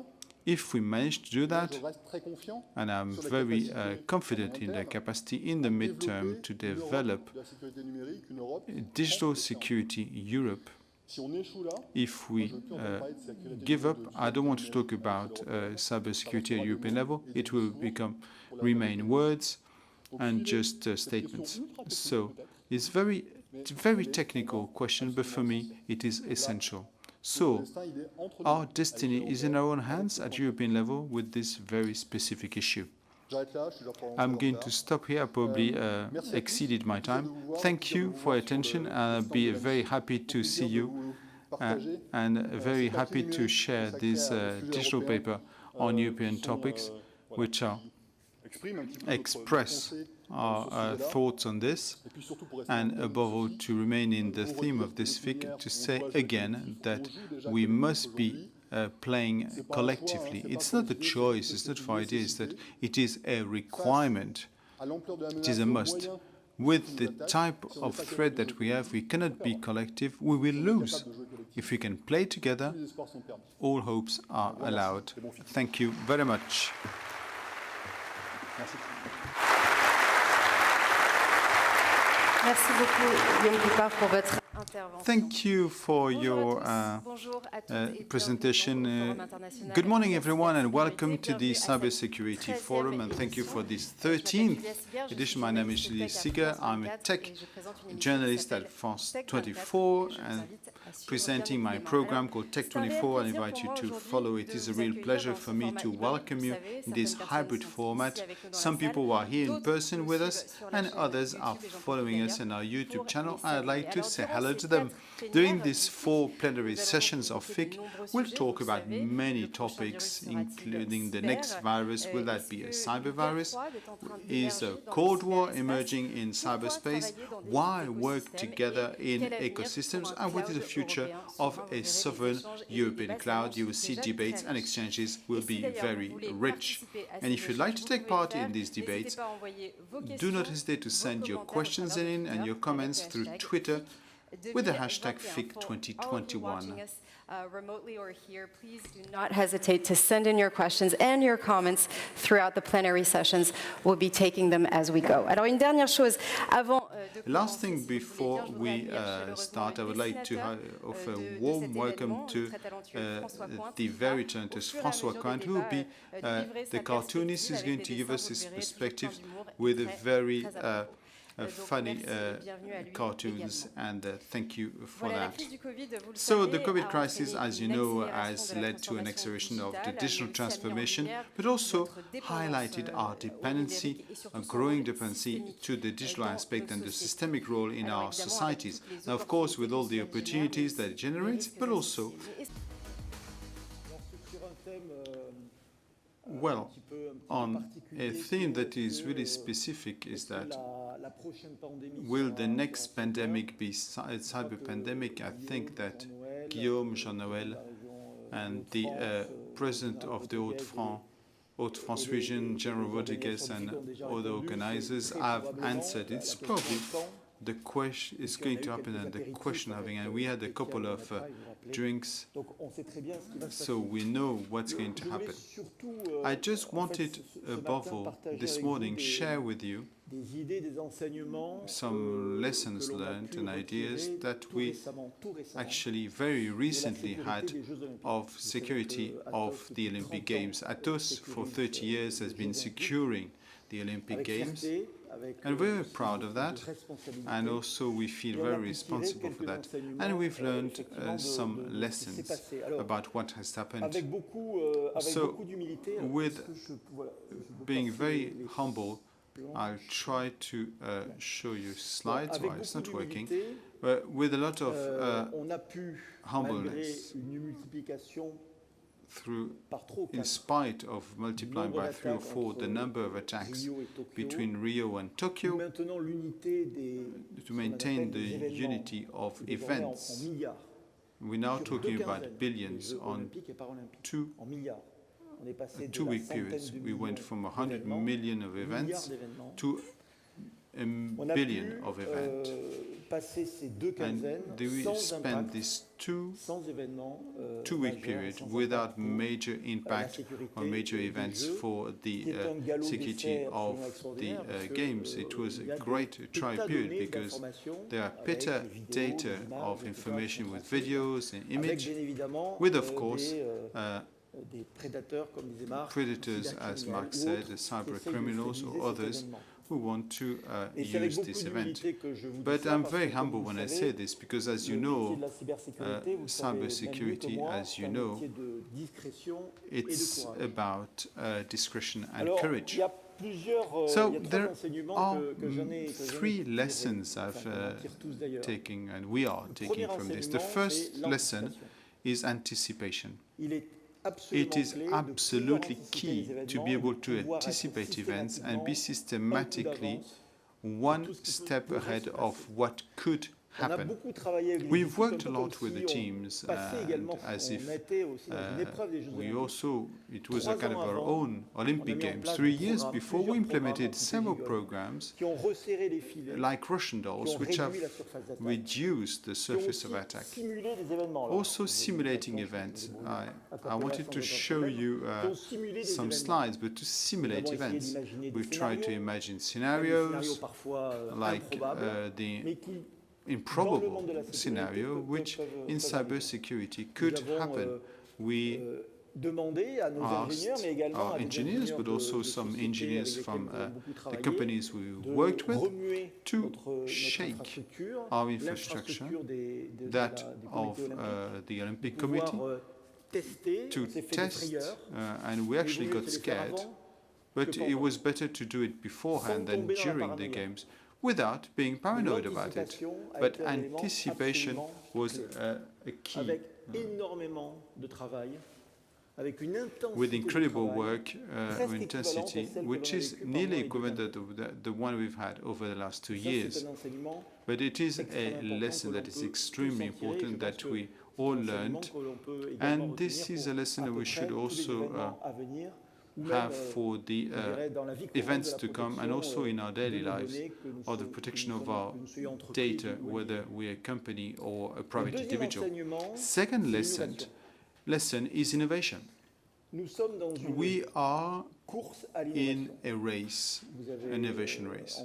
Speaker 3: If we manage to do that,
Speaker 2: je reste très confiant
Speaker 3: and I'm
Speaker 2: sur la
Speaker 3: very
Speaker 2: capacité
Speaker 3: confident
Speaker 2: en
Speaker 3: in the
Speaker 2: interne
Speaker 3: capacity in the midterm to
Speaker 2: développer une
Speaker 3: develop
Speaker 2: Europe de la sécurité numérique, une Europe
Speaker 3: digital
Speaker 2: franche et
Speaker 3: security Europe.
Speaker 2: Si on échoue là,
Speaker 3: If
Speaker 2: moi,
Speaker 3: we
Speaker 2: je veux plus entendre parler de sécurité
Speaker 3: give up,
Speaker 2: numérique,
Speaker 3: I don't want to
Speaker 2: numérique,
Speaker 3: talk
Speaker 2: c'est
Speaker 3: about
Speaker 2: l'Europe.
Speaker 3: cybersecurity at
Speaker 2: Ça
Speaker 3: European
Speaker 2: restera
Speaker 3: level.
Speaker 2: des mots et
Speaker 3: It
Speaker 2: des
Speaker 3: will
Speaker 2: discours
Speaker 3: become
Speaker 2: pour la
Speaker 3: remain
Speaker 2: vérité.
Speaker 3: words
Speaker 2: Donc,
Speaker 3: and
Speaker 2: suivez
Speaker 3: just
Speaker 2: cette question
Speaker 3: statements.
Speaker 2: ultra technique,
Speaker 3: So
Speaker 2: peut-être,
Speaker 3: it's very technical question, but for me it is essential. So
Speaker 2: le destin, il est entre
Speaker 3: our
Speaker 2: nous,
Speaker 3: destiny
Speaker 2: avec
Speaker 3: is
Speaker 2: les
Speaker 3: in our own
Speaker 2: Européens,
Speaker 3: hands
Speaker 2: avec
Speaker 3: at
Speaker 2: les
Speaker 3: European level with this very specific issue.
Speaker 2: J'arrête là, je suis déjà probablement
Speaker 3: I'm
Speaker 2: en
Speaker 3: going
Speaker 2: retard.
Speaker 3: to stop here. I probably
Speaker 2: Merci à
Speaker 3: exceeded
Speaker 2: tous.
Speaker 3: my
Speaker 2: Plaisir de
Speaker 3: time.
Speaker 2: vous voir,
Speaker 3: Thank
Speaker 2: plaisir de
Speaker 3: you
Speaker 2: vous
Speaker 3: for
Speaker 2: voir
Speaker 3: your
Speaker 2: sur le
Speaker 3: attention.
Speaker 2: stand
Speaker 3: I'll
Speaker 2: de
Speaker 3: be
Speaker 2: la
Speaker 3: very
Speaker 2: mission.
Speaker 3: happy to see
Speaker 2: Plaisir de
Speaker 3: you
Speaker 2: vous partager.
Speaker 3: and very
Speaker 2: Ces
Speaker 3: happy
Speaker 2: papiers
Speaker 3: to
Speaker 2: numériques
Speaker 3: share
Speaker 2: consacrés
Speaker 3: this
Speaker 2: à des sujets
Speaker 3: digital
Speaker 2: européens,
Speaker 3: paper on European
Speaker 2: qui sont,
Speaker 3: topics,
Speaker 2: voilà,
Speaker 3: which are
Speaker 2: expriment un petit peu notre
Speaker 3: express
Speaker 2: pensée
Speaker 3: our
Speaker 2: sur ce sujet-là.
Speaker 3: thoughts on this,
Speaker 2: Et puis surtout pour rester
Speaker 3: and
Speaker 2: dans le thème de
Speaker 3: above all,
Speaker 2: ceci,
Speaker 3: to remain in the
Speaker 2: pour
Speaker 3: theme
Speaker 2: redire
Speaker 3: of
Speaker 2: que
Speaker 3: this
Speaker 2: de toute
Speaker 3: FIC,
Speaker 2: manière,
Speaker 3: to
Speaker 2: on
Speaker 3: say
Speaker 2: doit jouer
Speaker 3: again
Speaker 2: collectif.
Speaker 3: that
Speaker 2: On joue déjà
Speaker 3: we
Speaker 2: collectif
Speaker 3: must be
Speaker 2: aujourd'hui.
Speaker 3: playing
Speaker 2: C'est pas un choix,
Speaker 3: collectively.
Speaker 2: c'est pas
Speaker 3: It's
Speaker 2: pour
Speaker 3: not a
Speaker 2: décider, c'est
Speaker 3: choice,
Speaker 2: quelque
Speaker 3: it's not
Speaker 2: chose
Speaker 3: for
Speaker 2: de
Speaker 3: ideas, that
Speaker 2: nécessité.
Speaker 3: it is a requirement.
Speaker 2: À l'ampleur de la
Speaker 3: It
Speaker 2: menace
Speaker 3: is
Speaker 2: et
Speaker 3: a
Speaker 2: aux
Speaker 3: must.
Speaker 2: moyens
Speaker 3: With
Speaker 2: qui
Speaker 3: the
Speaker 2: nous attaquent,
Speaker 3: type
Speaker 2: si on n'est
Speaker 3: of
Speaker 2: pas
Speaker 3: threat
Speaker 2: capable
Speaker 3: that
Speaker 2: de
Speaker 3: we
Speaker 2: jouer
Speaker 3: have, we
Speaker 2: collectif,
Speaker 3: cannot
Speaker 2: on
Speaker 3: be
Speaker 2: perdra.
Speaker 3: collective, we will
Speaker 2: Si on est
Speaker 3: lose.
Speaker 2: capable de jouer collectif,
Speaker 3: If we can play together,
Speaker 2: tous les espoirs sont permis.
Speaker 3: all hopes are
Speaker 2: Voilà,
Speaker 3: allowed.
Speaker 2: c'est bon fit.
Speaker 3: Thank you very much.
Speaker 2: Merci.
Speaker 4: Merci beaucoup, Guillaume Poupard, pour votre intervention.
Speaker 3: Thank you for your presentation. Good morning, everyone, and welcome to the Cybersecurity Forum, and thank you for this 13th edition. My name is Julie Siger. I'm a tech journalist at France 24, and presenting my program called Tech 24. I invite you to follow it. It is a real pleasure for me to welcome you in this hybrid format. Some people are here in person with us, and others are following us on our YouTube channel. I'd like to say hello to them. During these 4 plenary sessions of FIC, we'll talk about many topics, including the next virus. Will that be a cyber virus? Is a Cold War emerging in cyberspace? Why work together in ecosystems? And what is the future of a sovereign European cloud? You will see debates and exchanges will be very rich. And if you'd like to take part in these debates, do not hesitate to send your questions in and your comments through Twitter with the hashtag FIC2021.
Speaker 4: Remotely or here, please do not hesitate to send in your questions and your comments throughout the plenary sessions. We'll be taking them as we go. Alors, une dernière chose avant de
Speaker 3: Last thing before we start, I would like to offer a warm welcome to the very talented François Coin, who will be the cartoonist who's going to give us his perspective with a very funny cartoons, and thank you for that. So the COVID crisis, as you know, has led to an acceleration of the digital transformation, but also highlighted our dependency, a growing dependency to the digital aspect and the systemic role in our societies. Now, of course, with all the opportunities that it generates, but also well, on a theme that is really specific is that will the next pandemic be a cyber pandemic? I think that Guillaume, Jean-Noël, and the president of the Haute-France region, General Rodriguez, and other organizers have answered. It's probably the question is going to happen, and the question having, and we had a couple of drinks, so we know what's going to happen. I just wanted, above all, this morning, share with you some lessons learned and ideas that we actually very recently had of security of the Olympic Games. Atos, for 30 years, has been securing the Olympic Games, and we're very proud of that, and also we feel very responsible for that. And we've learned some lessons about what has happened. So, with being very humble, I'll try to show you slides. Well, it's not working. But with a lot of humbleness, in spite of multiplying by 3 or 4 the number of attacks between Rio and Tokyo, to maintain the unity of events. We're now talking about billions on 2-week periods. We went from 100 million of events to 1 billion of events. And we spent this two-week period without major impact or major events for the security of the games. It was a great trial period because there are better data of information with videos and image, with, of course, predators, as Mark said, the cyber criminals or others who want to use this event. But I'm very humble when I say this because, as you know, cybersecurity, as you know, it's about discretion and courage. So there are three lessons I've taken, and we are taking from this. The first lesson is anticipation. It is absolutely key to be able to anticipate events and be systematically one step ahead of what could happen. We've worked a lot with the teams, and as if we also, it was a kind of our own Olympic Games. 3 years before, we implemented several programs like Russian dolls, which have reduced the surface of attack. Also simulating events. I wanted to show you some slides, but to simulate events. We've tried to imagine scenarios like the improbable scenario which in cybersecurity could happen. We asked our engineers, but also some engineers from the companies we worked with, to shake our infrastructure, that of the Olympic Committee, to test, and we actually got scared, but it was better to do it beforehand than during the games, without being paranoid about it. But anticipation was a key. With incredible work intensity, which is nearly equivalent to the one we've had over the last 2 years. But it is a lesson that is extremely important that we all learned, and this is a lesson that we should also have for the events to come, and also in our daily lives, or the protection of our data, whether we're a company or a private individual. Second lesson is innovation. We are in a race, an innovation race.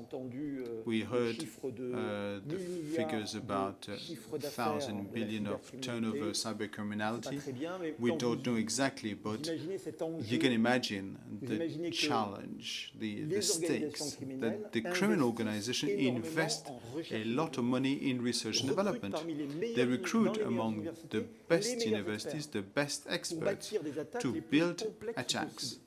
Speaker 3: We heard the figures about 1,000 billion of turnover cybercriminality. We don't know exactly, but you can imagine the challenge, the stakes, that the criminal organization invest a lot of money in research and development. They recruit among the best universities, the best experts to build attacks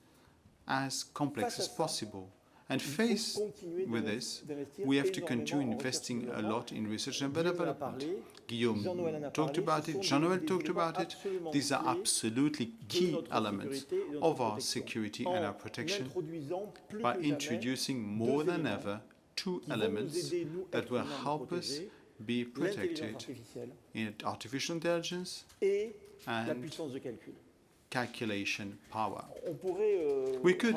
Speaker 3: as complex as possible. And faced with this, we have to continue investing a lot in research and development. Guillaume talked about it, Jean-Noël talked about it. These are absolutely key elements of our security and our protection by introducing more than ever two elements that will help us be protected in artificial intelligence and calculation power. We could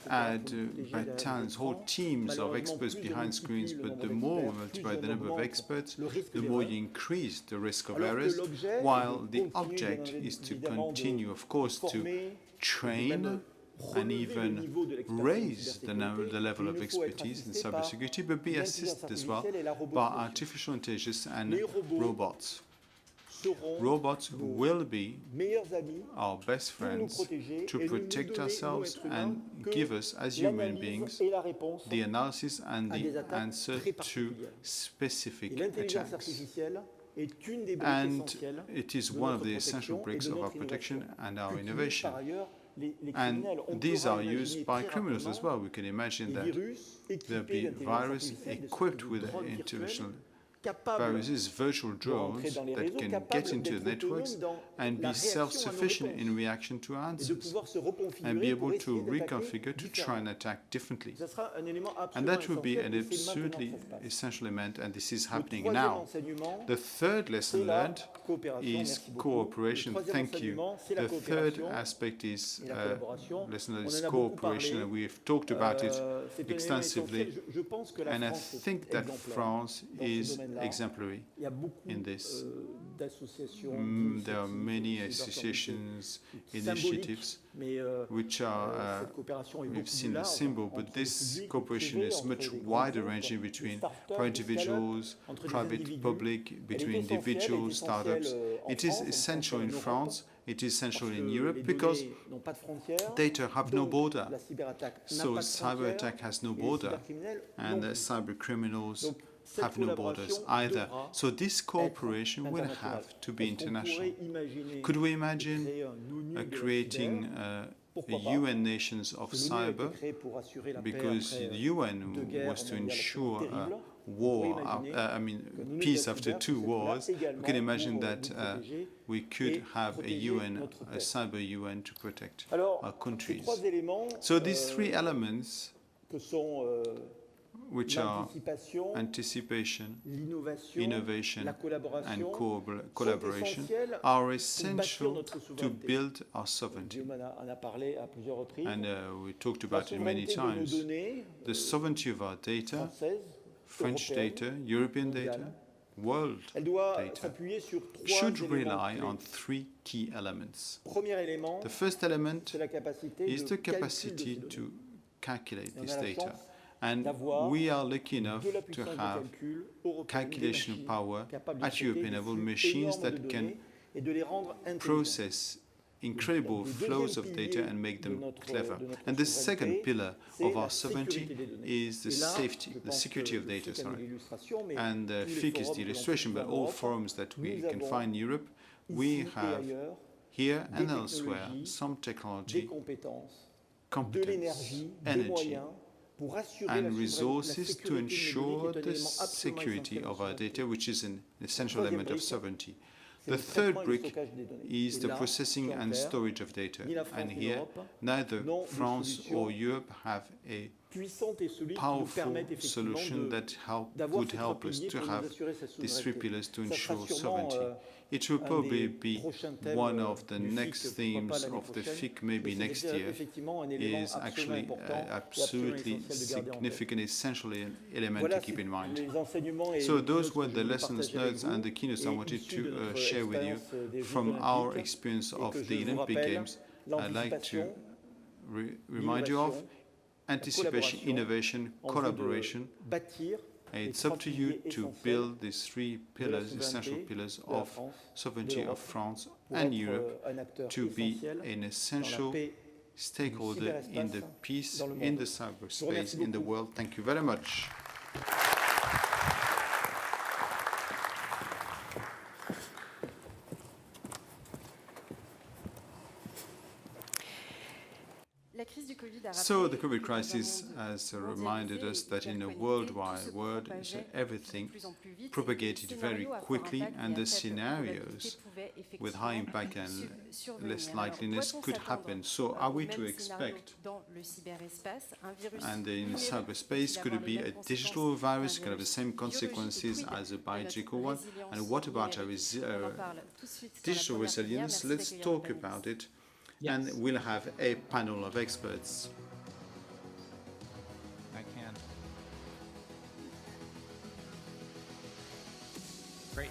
Speaker 3: add battalions, whole teams of experts behind screens, but the more we multiply the number of experts, the more you increase the risk of errors, while the object is to continue, of course, to train and even raise the level of expertise in cybersecurity, but be assisted as well by artificial intelligence and robots. Robots will be our best friends to protect ourselves and give us, as human beings, the analysis and the answer to specific attacks. And it is one of the essential bricks of our protection and our innovation. And these are used by criminals as well. We can imagine that there'll be virus equipped with artificial viruses, virtual drones that can get into the networks and be self-sufficient in reaction to answers and be able to reconfigure to try and attack differently. And that would be an absolutely essential element, and this is happening now. The third lesson learned is cooperation. Thank you. The third aspect is lesson learned is cooperation, and we've talked about it extensively. And I think that France is exemplary in this. There are many associations, initiatives, which are, we've seen the symbol, but this cooperation is much wider ranging between individuals, private, public, between individuals, startups. It is essential in France, it is essential in Europe, because data have no border. So cyber attack has no border, and cyber criminals have no borders either. So this cooperation will have to be international. Could we imagine creating a UN nations of cyber, because the UN was to ensure peace after 2 wars. We can imagine that we could have a UN, a cyber UN, to protect our countries. So these 3 elements, which are anticipation, innovation, and collaboration, are essential to build our sovereignty. And we talked about it many times. The sovereignty of our data, French data, European data, world data, should rely on 3 key elements. The first element is the capacity to calculate this data. And we are lucky enough to have calculation power at European level, machines that can process incredible flows of data and make them clever. And the second pillar of our sovereignty is the safety, the security of data, And FIC is the illustration, but all forums that we can find in Europe, we have here and elsewhere some technology, competence, energy, and resources to ensure the security of our data, which is an essential element of sovereignty. The third brick is the processing and storage of data. And here, neither France or Europe have a powerful solution that would help us to have these 3 pillars to ensure sovereignty. It will probably be one of the next themes of the FIC, maybe next year, is actually absolutely significant, essential element to keep in mind. So those were the lessons learned and the keynotes I wanted to share with you from our experience of the Olympic Games. I'd like to remind you of anticipation, innovation, collaboration. It's up to you to build these 3 pillars, essential pillars of sovereignty of France and Europe, to be an essential stakeholder in the peace, in the cyberspace, in the world. Thank you very much. So the COVID crisis has reminded us that in a worldwide world, everything propagated very quickly, and the scenarios with high impact and less likeliness could happen. So are we to expect, and in cyberspace, could it be a digital virus, can have the same consequences as a biological one? And what about our digital resilience? Let's talk about it. Yes. And we'll have a panel of experts.
Speaker 5: I can. Great.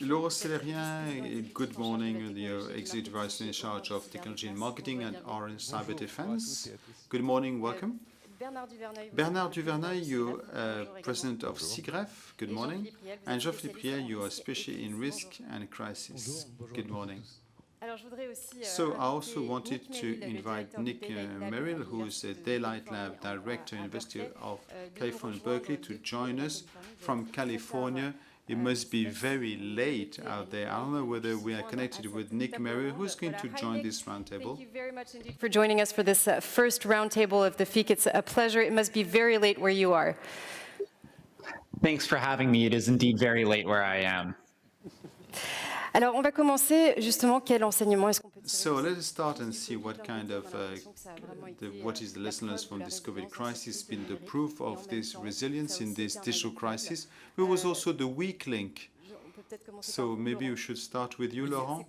Speaker 3: Laurent Célérien, good morning, the Executive Vice in charge of Technology and Marketing at Orange Cyber Defense. Good morning, welcome. Bernard Duvernay, you are President of SIGREF, good morning. And Geoffrey Priel, you are Specialist in Risk and Crisis. Good morning. So I also wanted to invite Nick Merrill, who is a Daylight Lab Director, University of California, Berkeley, to join us from California. It must be very late out there. I don't know whether we are connected with Nick Merrill, who's going to join this roundtable.
Speaker 4: Thank you very much indeed for joining us for this first roundtable of the FIC. It's a pleasure. It must be very late where you are.
Speaker 5: Thanks for having me. It is indeed very late where I am.
Speaker 4: Alors, on va commencer justement. Quel enseignement est-ce qu'on peut tirer?
Speaker 3: So let us start and see what kind of what is the lessons from this COVID crisis, been the proof of this resilience in this digital crisis. It was also the weak link. So maybe we should start with you, Laurent.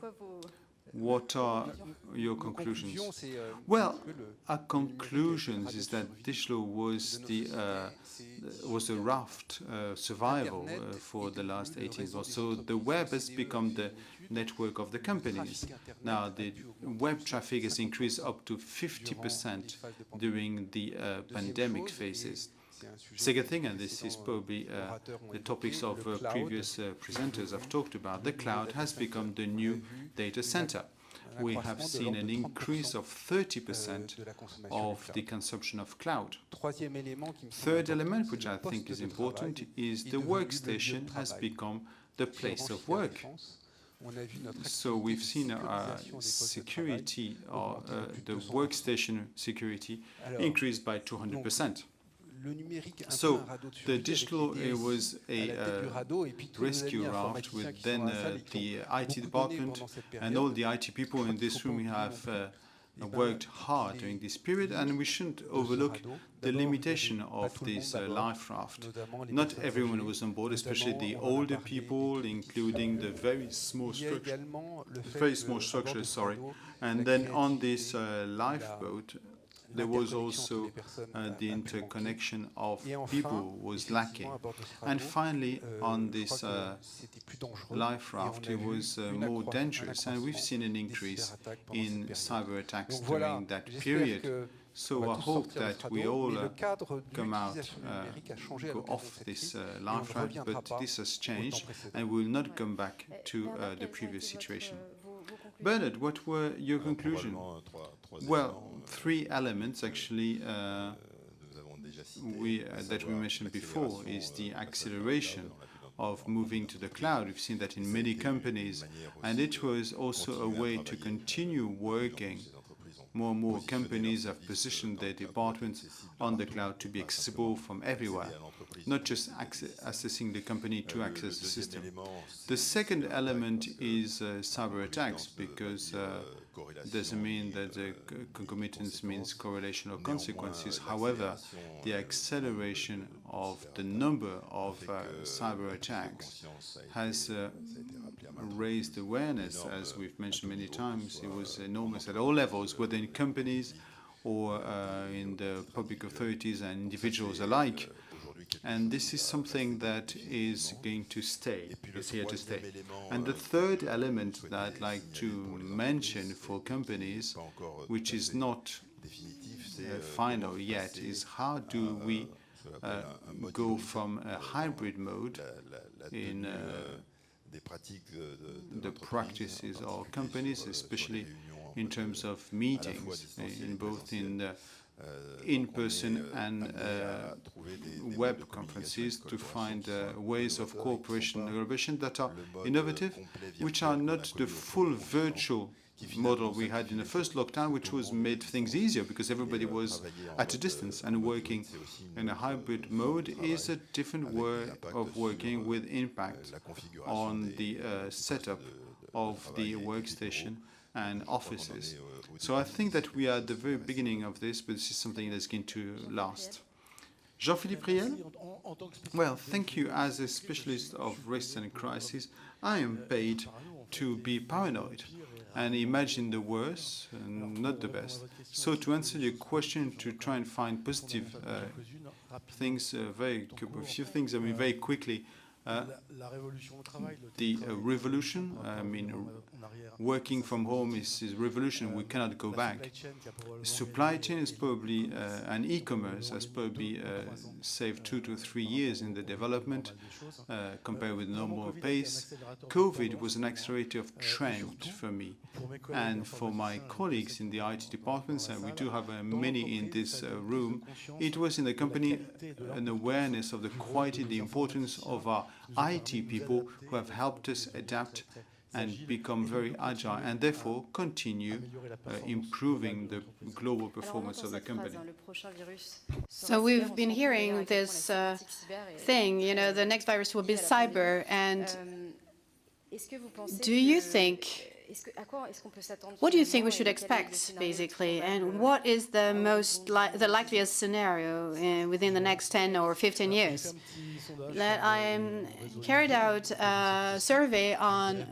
Speaker 3: What are your conclusions? Well, our conclusions is that digital was a raft survival for the last 18 months. So the web has become the network of the companies. Now the web traffic has increased up to 50% during the pandemic phases. Second thing, and this is probably the topics of previous presenters have talked about, the cloud has become the new data center. We have seen an increase of 30% of the consumption of cloud. Third element, which I think is important, is the workstation has become the place of work. So we've seen security, or the workstation security, increased by 200%. So the digital, it was a rescue raft with then the IT department and all the IT people in this room have worked hard during this period, and we shouldn't overlook the limitation of this life raft. Not everyone was on board, especially the older people, including the very small structures, and then on this lifeboat, there was also the interconnection of people was lacking. And finally, on this life raft, it was more dangerous, and we've seen an increase in cyber attacks during that period. So I hope that we all come out, go off this life raft, but this has changed, and we will not come back to the previous situation. Bernard, what were your conclusions? Well, three elements actually that we mentioned before is the acceleration of moving to the cloud. We've seen that in many companies, and it was also a way to continue working. More and more companies have positioned their departments on the cloud to be accessible from everywhere, not just accessing the company to access the system. The second element is cyber attacks, because it doesn't mean that the concomitance means correlation or consequences. However, the acceleration of the number of cyber attacks has raised awareness, as we've mentioned many times. It was enormous at all levels, whether in companies or in the public authorities and individuals alike. And this is something that is going to stay, is here to stay. And the third element that I'd like to mention for companies, which is not final yet, is how do we go from a hybrid mode in the practices of companies, especially in terms of meetings, in both in-person and web conferences, to find ways of cooperation and collaboration that are innovative, which are not the full virtual model we had in the first lockdown, which was made things easier because everybody was at a distance, and working in a hybrid mode is a different way of working with impact on the setup of the workstation and offices. So I think that we are at the very beginning of this, but this is something that's going to last. Jean-Philippe Riel? Well, thank you. As a specialist of risks and crises, I am paid to be paranoid and imagine the worst and not the best. So to answer your question, to try and find positive things, a few things, very quickly. The revolution, I mean, working from home is revolution. We cannot go back. Supply chain is probably, and e-commerce has probably saved 2 to 3 years in the development compared with normal pace. COVID was an accelerator of trend for me and for my colleagues in the IT departments, and we do have many in this room. It was in the company an awareness of the quality, the importance of our IT people who have helped us adapt and become very agile, and therefore continue improving the global performance of the company.
Speaker 1: So we've been hearing this thing, you know, the next virus will be cyber, and do you think, what do you think we should expect, basically, and what is the the likeliest scenario within the next 10 or 15 years? That I carried out a survey on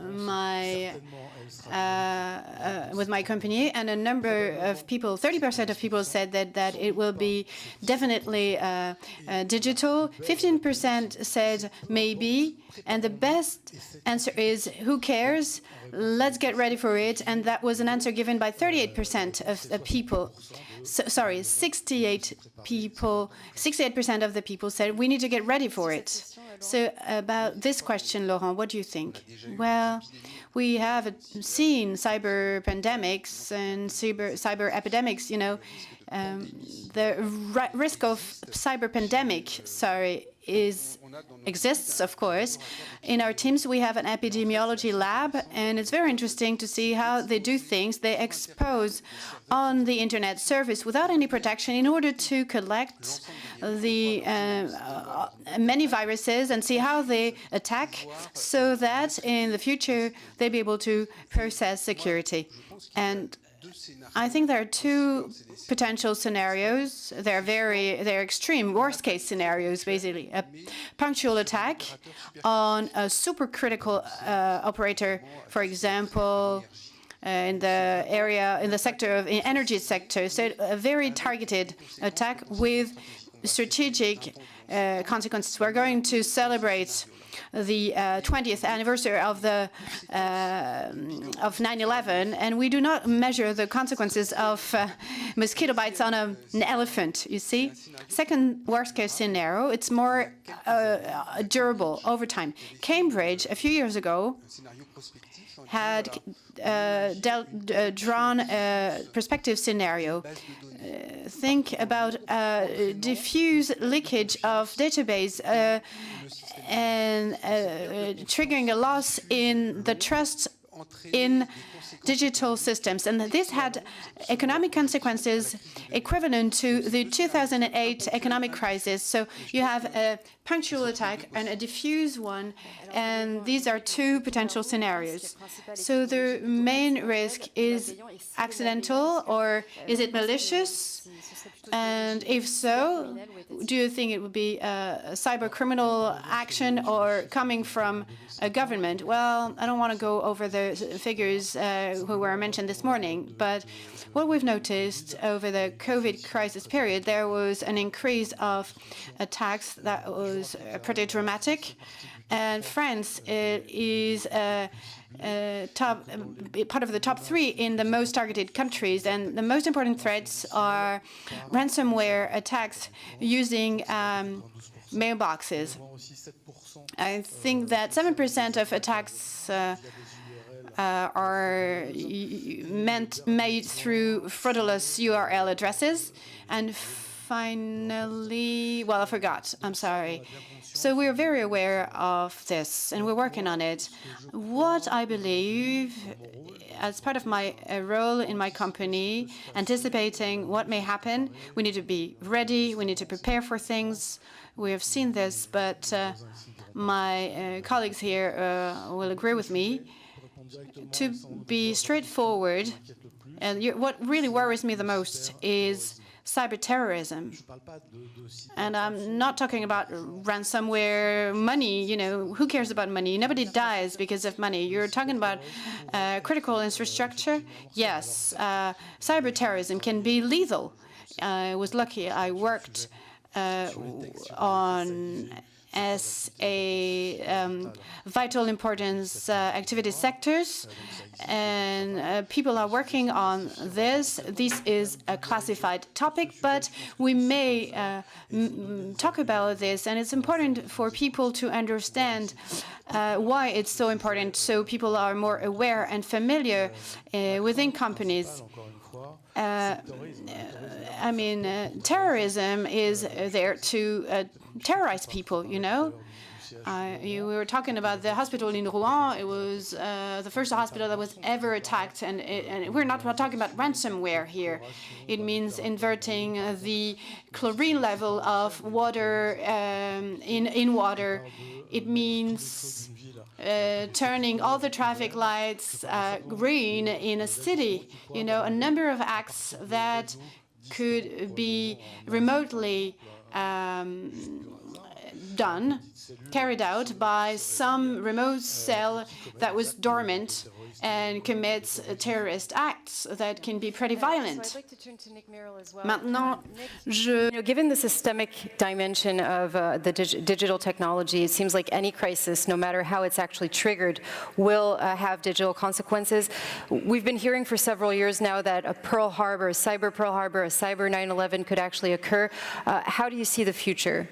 Speaker 1: with my company, and a number of people, 30% of people said that it will be definitely digital. 15% said maybe, and the best answer is who cares? Let's get ready for it. And that was an answer given by 38% of the people. Sorry, 68% of the people said we need to get ready for it. So about this question, Laurent, what do you think? Well, we have seen cyber pandemics and cyber epidemics, you know. The risk of cyber pandemic, exists, of course. In our teams, we have an epidemiology lab, and it's very interesting to see how they do things. They expose on the internet service without any protection in order to collect the many viruses and see how they attack, so that in the future they'll be able to process security. And I think there are two potential scenarios. They're extreme, worst-case scenarios, basically. A punctual attack on a supercritical operator, for example, in the sector of energy sector. So a very targeted attack with strategic consequences. We're going to celebrate the 20th anniversary of 9/11, and we do not measure the consequences of mosquito bites on an elephant, you see. Second worst-case scenario, it's more durable over time. Cambridge, a few years ago, had drawn a prospective scenario. Think about diffuse leakage of database and triggering a loss in the trust in digital systems. And this had economic consequences equivalent to the 2008 economic crisis. So you have a punctual attack and a diffuse one, and these are two potential scenarios. So the main risk is accidental, or is it malicious? And if so, do you think it would be a cyber criminal action or coming from a government? Well, I don't want to go over the figures who were mentioned this morning, but what we've noticed over the COVID crisis period, there was an increase of attacks that was pretty dramatic. And France is part of the top 3 in the most targeted countries. And the most important threats are ransomware attacks using mailboxes. I think that 7% of attacks are made through fraudulent URL addresses. And finally, well, I forgot. I'm sorry. So we're very aware of this, and we're working on it. What I believe, as part of my role in my company, anticipating what may happen, we need to be ready, we need to prepare for things. We have seen this, but my colleagues here will agree with me. To be straightforward, and what really worries me the most is cyber terrorism. And I'm not talking about ransomware, money, you know, who cares about money? Nobody dies because of money. You're talking about critical infrastructure? Yes, cyber terrorism can be lethal. I was lucky. I worked on as a vital importance activity sectors, and people are working on this. This is a classified topic, but we may talk about this, and it's important for people to understand why it's so important, so people are more aware and familiar within companies. I mean, terrorism is there to terrorize people, you know? We were talking about the hospital in Rouen. It was the first hospital that was ever attacked, and we're not talking about ransomware here. It means inverting the chlorine level of water in water. It means turning all the traffic lights green in a city. You know, a number of acts that could be remotely carried out by some remote cell that was dormant and commits terrorist acts that can be pretty violent.
Speaker 4: So I'd like to turn to Nick Merrill as well.
Speaker 1: Maintenant,
Speaker 4: Given the systemic dimension of the digital technology, it seems like any crisis, no matter how it's actually triggered, will have digital consequences. We've been hearing for several years now that a Pearl Harbor, a cyber Pearl Harbor, a cyber 9/11 could actually occur. How do you see the future?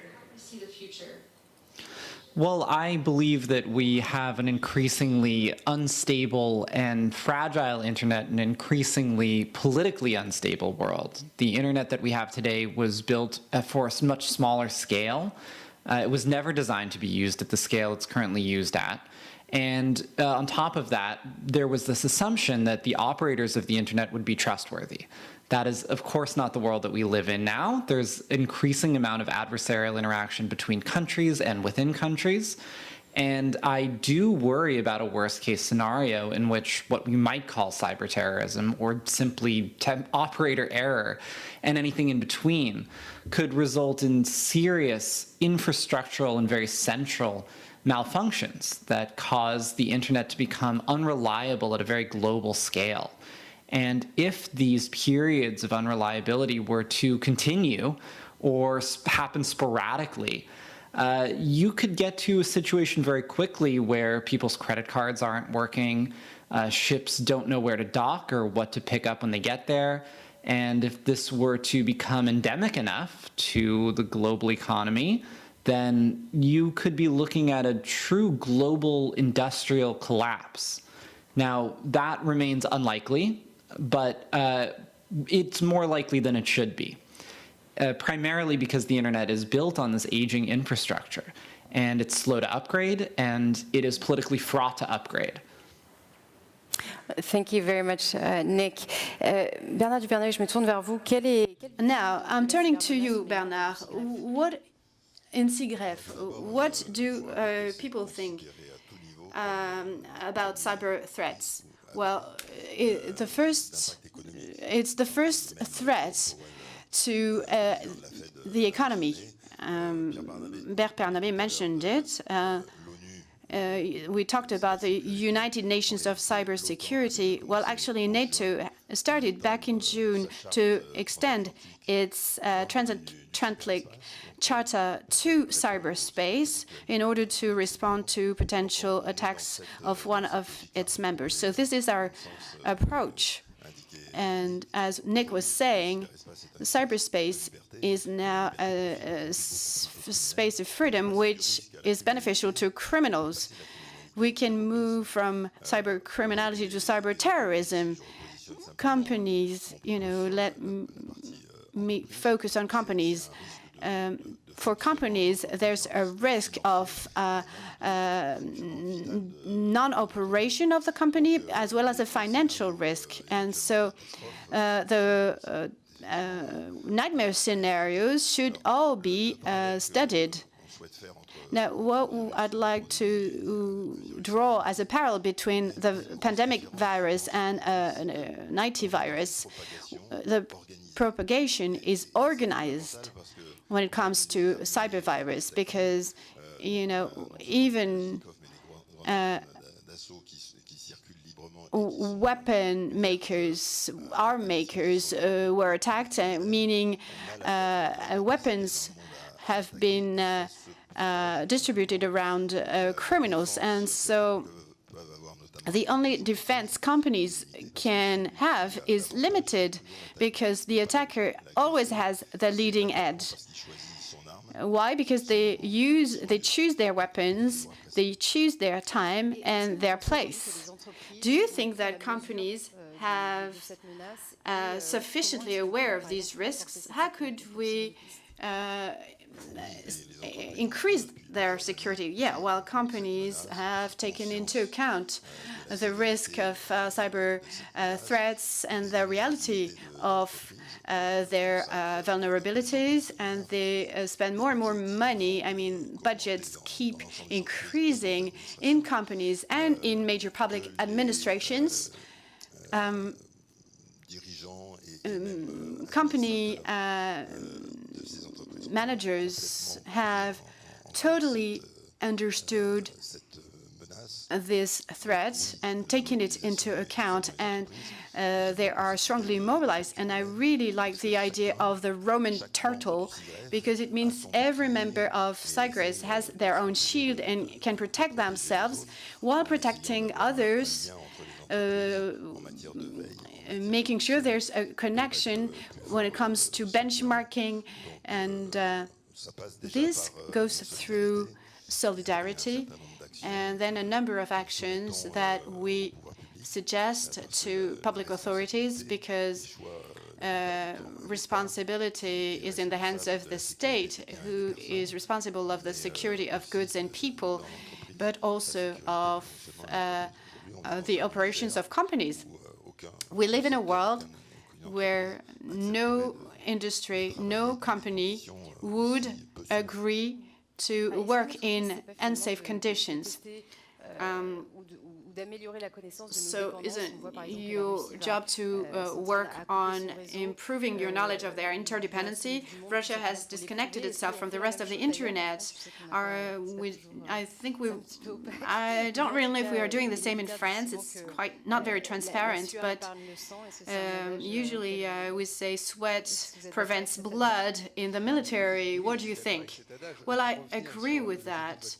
Speaker 5: Well, I believe that we have an increasingly unstable and fragile internet, an increasingly politically unstable world. The internet that we have today was built for a much smaller scale. It was never designed to be used at the scale it's currently used at. And on top of that, there was this assumption that the operators of the internet would be trustworthy. That is, of course, not the world that we live in now. There's an increasing amount of adversarial interaction between countries and within countries. And I do worry about a worst-case scenario in which what we might call cyber terrorism, or simply operator error and anything in between, could result in serious infrastructural and very central malfunctions that cause the internet to become unreliable at a very global scale. And if these periods of unreliability were to continue or happen sporadically, you could get to a situation very quickly where people's credit cards aren't working, ships don't know where to dock or what to pick up when they get there. And if this were to become endemic enough to the global economy, then you could be looking at a true global industrial collapse. Now, that remains unlikely, but it's more likely than it should be, primarily because the internet is built on this aging infrastructure, and it's slow to upgrade, and it is politically fraught to upgrade.
Speaker 4: Thank you very much, Nick. Bernard Duvernay, je me tourne vers vous.
Speaker 1: now, I'm turning to you, Bernard. What in SIGREF, what do people think about cyber threats? Well, it's the first threat to the economy. Bernard mentioned it. We talked about the United Nations of Cybersecurity. Well, actually, NATO started back in June to extend its transatlantic charter to cyberspace in order to respond to potential attacks of one of its members. So this is our approach. And as Nick was saying, cyberspace is now a space of freedom, which is beneficial to criminals. We can move from cyber criminality to cyber terrorism. Companies, you know, let me focus on companies. For companies, there's a risk of non-operation of the company, as well as a financial risk. And so the nightmare scenarios should all be studied. Now, what I'd like to draw as a parallel between the pandemic virus and an IT virus, the propagation is organized when it comes to cyber virus, because, you know, even weapon makers, arm makers were attacked, meaning weapons have been distributed around criminals. And so the only defense companies can have is limited because the attacker always has the leading edge. Why? Because they choose their weapons, they choose their time and their place. Do you think that companies have sufficiently aware of these risks? How could we increase their security? Yeah, well, companies have taken into account the risk of cyber threats and the reality of their vulnerabilities, and they spend more and more money. I mean, budgets keep increasing in companies and in major public administrations. Company managers have totally understood this threat and taken it into account, and they are strongly mobilized. And I really like the idea of the Roman turtle, because it means every member of Cyprus has their own shield and can protect themselves while protecting others, making sure there's a connection when it comes to benchmarking. And this goes through solidarity, and then a number of actions that we suggest to public authorities, because responsibility is in the hands of the state, who is responsible of the security of goods and people, but also of the operations of companies. We live in a world where no industry, no company would agree to work in unsafe conditions. So isn't your job to work on improving your knowledge of their interdependency? Russia has disconnected itself from the rest of the internet. I don't really know if we are doing the same in France. It's not very transparent, but usually we say sweat prevents blood in the military. What do you think? Well, I agree with that.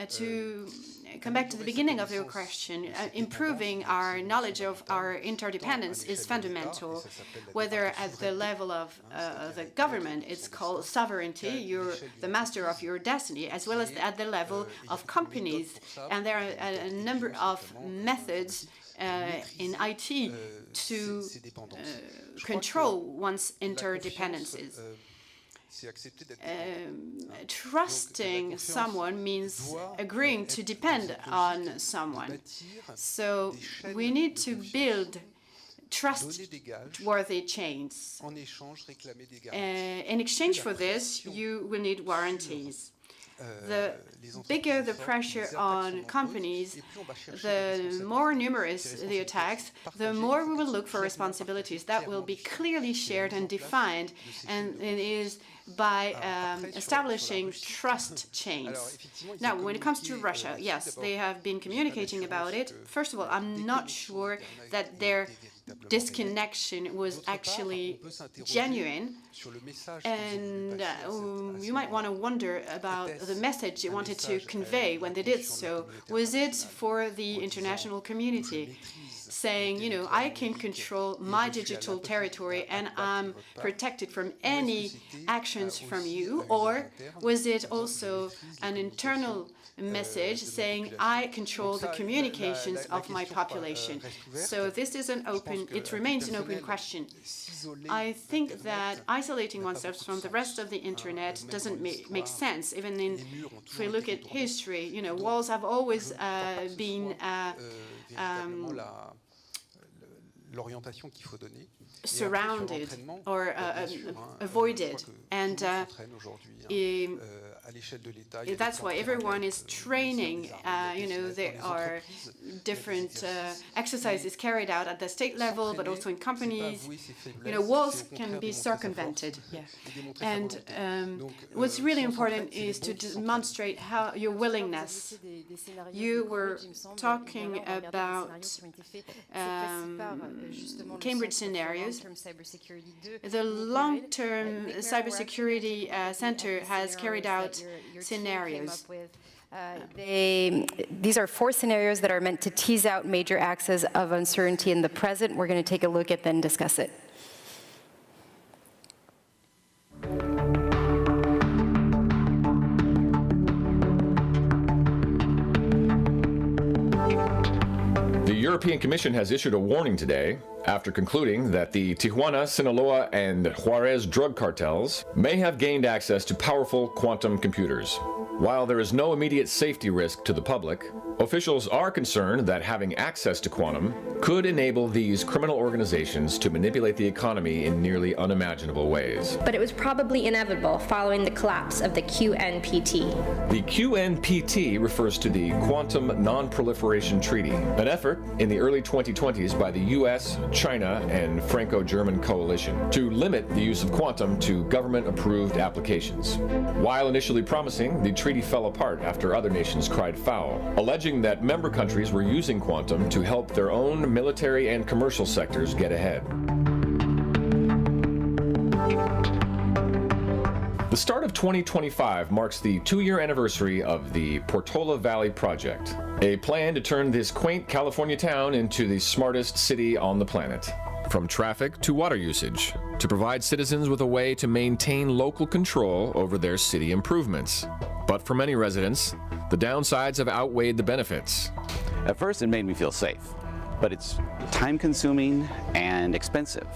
Speaker 1: To come back to the beginning of your question, improving our knowledge of our interdependence is fundamental. Whether at the level of the government, it's called sovereignty, you're the master of your destiny, as well as at the level of companies. And there are a number of methods in IT to control one's interdependencies. Trusting someone means agreeing to depend on someone. So we need to build trustworthy chains. In exchange for this, you will need warranties. The bigger the pressure on companies, the more numerous the attacks, the more we will look for responsibilities that will be clearly shared and defined, and it is by establishing trust chains. Now, when it comes to Russia, yes, they have been communicating about it. First of all, I'm not sure that their disconnection was actually genuine, and you might want to wonder about the message they wanted to convey when they did so. Was it for the international community, saying, you know, I can control my digital territory and I'm protected from any actions from you? Or was it also an internal message saying, I control the communications of my population? So this is it remains an open question. I think that isolating oneself from the rest of the internet doesn't make sense. Even if we look at history, you know, walls have always been surrounded or avoided. And That's why everyone is training. There are different exercises carried out at the state level, but also in companies. Walls can be circumvented. Yeah. And what's really important is to demonstrate how your willingness. You were talking about Cambridge scenarios. The long-term cybersecurity center has carried out scenarios.
Speaker 4: These are 4 scenarios that are meant to tease out major axes of uncertainty in the present. We're going to take a look at then discuss it.
Speaker 6: The European Commission has issued a warning today after concluding that the Tijuana, Sinaloa, and Juarez drug cartels may have gained access to powerful quantum computers. While there is no immediate safety risk to the public, officials are concerned that having access to quantum could enable these criminal organizations to manipulate the economy in nearly unimaginable ways.
Speaker 7: But it was probably inevitable following the collapse of the QNPT.
Speaker 6: The QNPT refers to the Quantum Non-Proliferation Treaty, an effort in the early 2020s by the US, China, and Franco-German coalition to limit the use of quantum to government-approved applications. While initially promising, the treaty fell apart after other nations cried foul, alleging that member countries were using quantum to help their own military and commercial sectors get ahead. The start of 2025 marks the 2-year anniversary of the Portola Valley Project, a plan to turn this quaint California town into the smartest city on the planet. From traffic to water usage, to provide citizens with a way to maintain local control over their city improvements. But for many residents, the downsides have outweighed the benefits.
Speaker 8: At first, it made me feel safe, but it's time-consuming and expensive.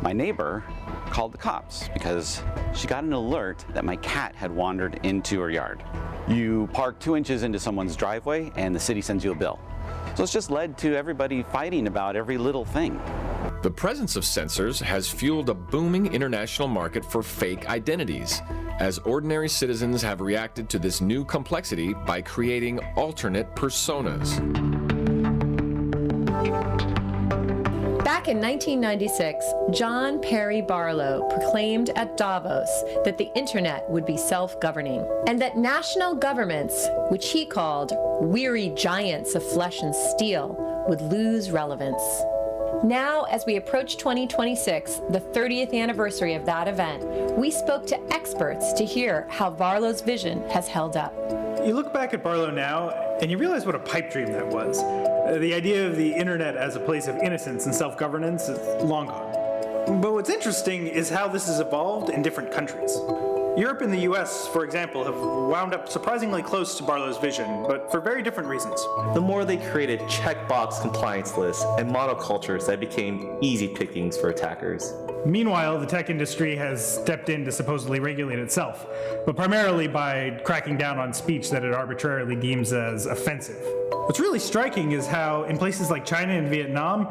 Speaker 8: My neighbor called the cops because she got an alert that my cat had wandered into her yard. You park 2 inches into someone's driveway and the city sends you a bill. So it's just led to everybody fighting about every little thing.
Speaker 6: The presence of sensors has fueled a booming international market for fake identities, as ordinary citizens have reacted to this new complexity by creating alternate personas.
Speaker 9: Back in 1996, John Perry Barlow proclaimed at Davos that the internet would be self-governing, and that national governments, which he called weary giants of flesh and steel, would lose relevance. Now, as we approach 2026, the 30th anniversary of that event, we spoke to experts to hear how Barlow's vision has held up.
Speaker 10: You look back at Barlow now, and you realize what a pipe dream that was. The idea of the internet as a place of innocence and self-governance is long gone. But what's interesting is how this has evolved in different countries. Europe and the US, for example, have wound up surprisingly close to Barlow's vision, but for very different reasons.
Speaker 11: The more they created checkbox compliance lists and monocultures that became easy pickings for attackers.
Speaker 10: Meanwhile, the tech industry has stepped in to supposedly regulate itself, but primarily by cracking down on speech that it arbitrarily deems as offensive. What's really striking is how, in places like China and Vietnam,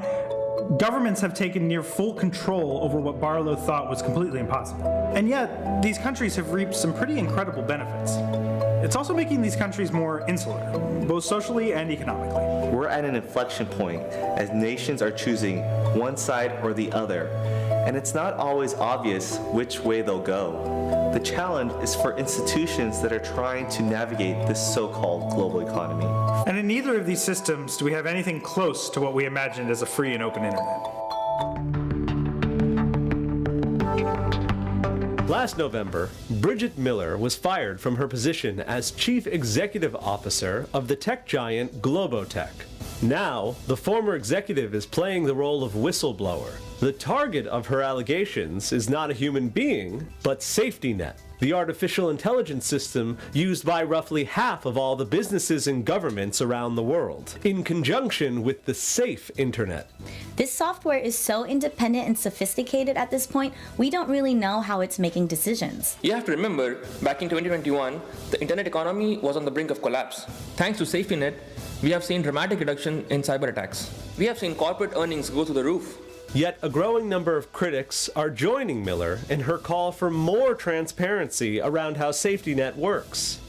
Speaker 10: governments have taken near full control over what Barlow thought was completely impossible. And yet, these countries have reaped some pretty incredible benefits. It's also making these countries more insular, both socially and economically.
Speaker 11: We're at an inflection point as nations are choosing one side or the other, and it's not always obvious which way they'll go. The challenge is for institutions that are trying to navigate this so-called global economy.
Speaker 10: And in neither of these systems do we have anything close to what we imagined as a free and open internet.
Speaker 12: Last November, Bridget Miller was fired from her position as Chief Executive Officer of the tech giant Globotech. Now, the former executive is playing the role of whistleblower. The target of her allegations is not a human being, but SafetyNet, the artificial intelligence system used by roughly half of all the businesses and governments around the world, in conjunction with the safe internet.
Speaker 13: This software is so independent and sophisticated at this point, we don't really know how it's making decisions.
Speaker 14: You have to remember, back in 2021, the internet economy was on the brink of collapse. Thanks to SafetyNet, we have seen dramatic reduction in cyber attacks. We have seen corporate earnings go through the roof.
Speaker 12: Yet a growing number of critics are joining Miller in her call for more transparency around how SafetyNet works.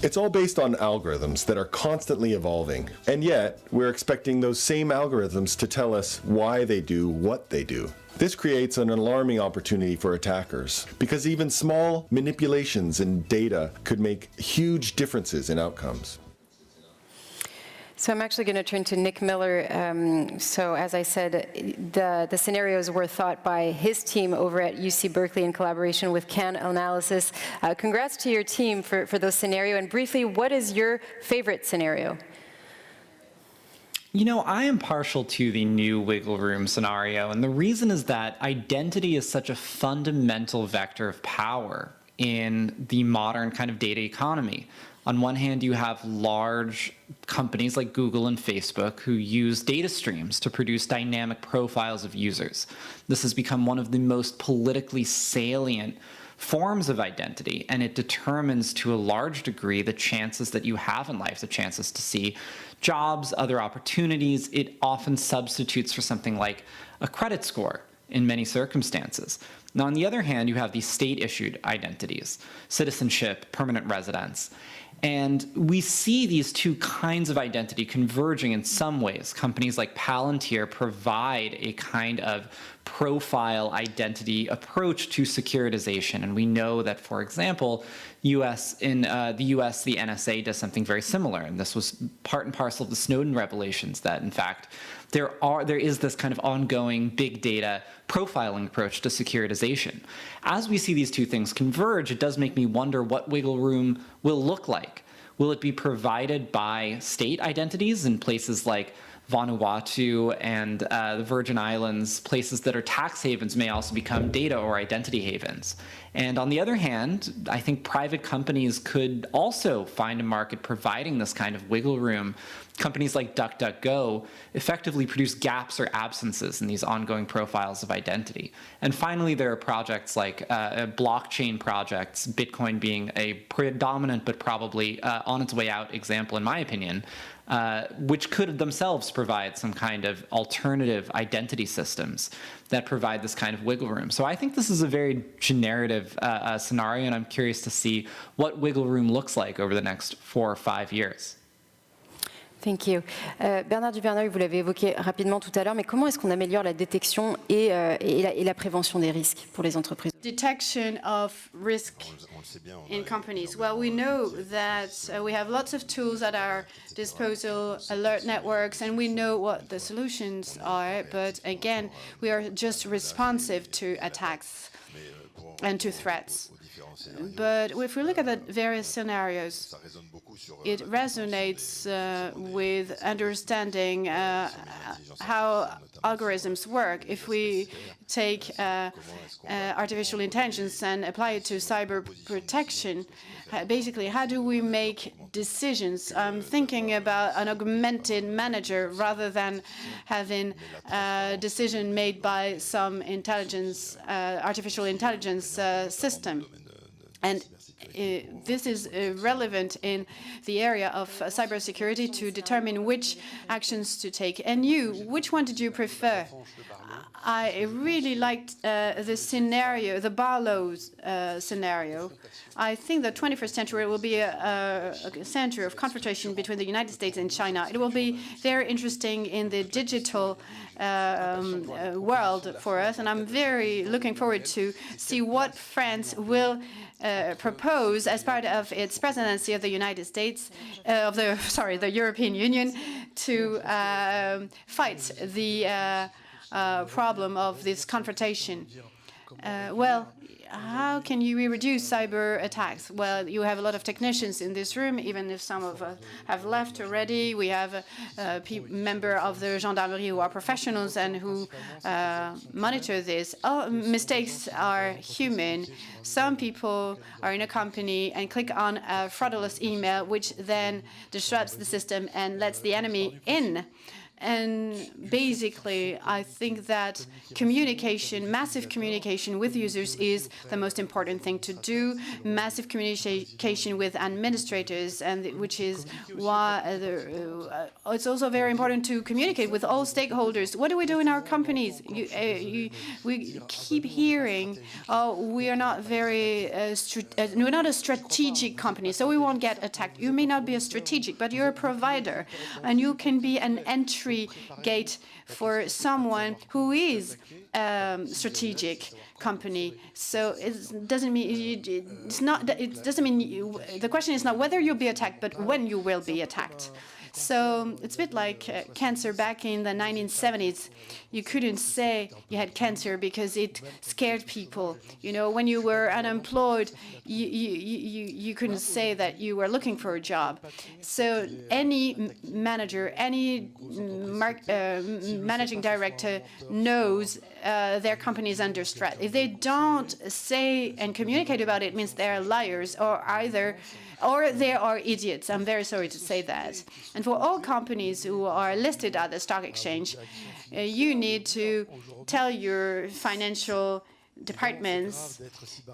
Speaker 15: It's all based on algorithms that are constantly evolving, and yet we're expecting those same algorithms to tell us why they do what they do. This creates an alarming opportunity for attackers, because even small manipulations in data could make huge differences in outcomes.
Speaker 4: So I'm actually going to turn to Nick Miller. So as I said, the scenarios were thought by his team over at UC Berkeley in collaboration with Can Analysis. Congrats to your team for those scenarios. And briefly, what is your favorite scenario?
Speaker 5: You know, I am partial to the new wiggle room scenario, and the reason is that identity is such a fundamental vector of power in the modern kind of data economy. On one hand, you have large companies like Google and Facebook who use data streams to produce dynamic profiles of users. This has become one of the most politically salient forms of identity, and it determines to a large degree the chances that you have in life, the chances to see jobs, other opportunities. It often substitutes for something like a credit score in many circumstances. Now, on the other hand, you have these state-issued identities, citizenship, permanent residence. And we see these two kinds of identity converging in some ways. Companies like Palantir provide a kind of profile identity approach to securitization. And we know that, for example, the US, the NSA does something very similar. And this was part and parcel of the Snowden revelations that, in fact, there is this kind of ongoing big data profiling approach to securitization. As we see these two things converge, it does make me wonder what wiggle room will look like. Will it be provided by state identities in places like Vanuatu and the Virgin Islands? Places that are tax havens may also become data or identity havens. And on the other hand, I think private companies could also find a market providing this kind of wiggle room. Companies like DuckDuckGo effectively produce gaps or absences in these ongoing profiles of identity. And finally, there are projects like blockchain projects, Bitcoin being a predominant but probably on its way out example, in my opinion, which could themselves provide some kind of alternative identity systems that provide this kind of wiggle room. So I think this is a very generative scenario, and I'm curious to see what wiggle room looks like over the next 4 or 5 years.
Speaker 4: Thank you. Bernard Duverneuil, vous l'avez évoqué rapidement tout à l'heure, mais comment est-ce qu'on améliore la détection et la prévention des risques pour les entreprises?
Speaker 1: Detection of risk in companies. Well, we know that we have lots of tools at our disposal, alert networks, and we know what the solutions are. But again, we are just responsive to attacks and to threats. But if we look at the various scenarios, it resonates with understanding how algorithms work. If we take artificial intelligence and apply it to cyber protection, basically, how do we make decisions? I'm thinking about an augmented manager rather than having a decision made by some artificial intelligence system. And this is relevant in the area of cybersecurity to determine which actions to take. And you, which one did you prefer? I really liked the scenario, the Barlow's scenario. I think the 21st century will be a century of confrontation between the United States and China. It will be very interesting in the digital world for us, and I'm very looking forward to see what France will propose as part of its presidency of the United States, the European Union, to fight the problem of this confrontation. Well, how can you reduce cyber attacks? Well, you have a lot of technicians in this room, even if some of us have left already. We have a member of the gendarmerie who are professionals and who monitor this. Oh, mistakes are human. Some people are in a company and click on a fraudulent email, which then disrupts the system and lets the enemy in. And basically, I think that communication, massive communication with users is the most important thing to do. Massive communication with administrators, and which is why it's also very important to communicate with all stakeholders. What do we do in our companies? We keep hearing, "Oh, we are not very, we're not a strategic company, so we won't get attacked." You may not be a strategic, but you're a provider, and you can be an entry gate for someone who is strategic company. So it doesn't mean it's not. It doesn't mean the question is not whether you'll be attacked, but when you will be attacked. So it's a bit like cancer back in the 1970s. You couldn't say you had cancer because it scared people. You know, when you were unemployed, you couldn't say that you were looking for a job. So any manager, any managing director knows their company is under threat. If they don't say and communicate about it, it means they're liars or they are idiots. I'm very sorry to say that. And for all companies who are listed at the stock exchange, you need to tell your financial departments,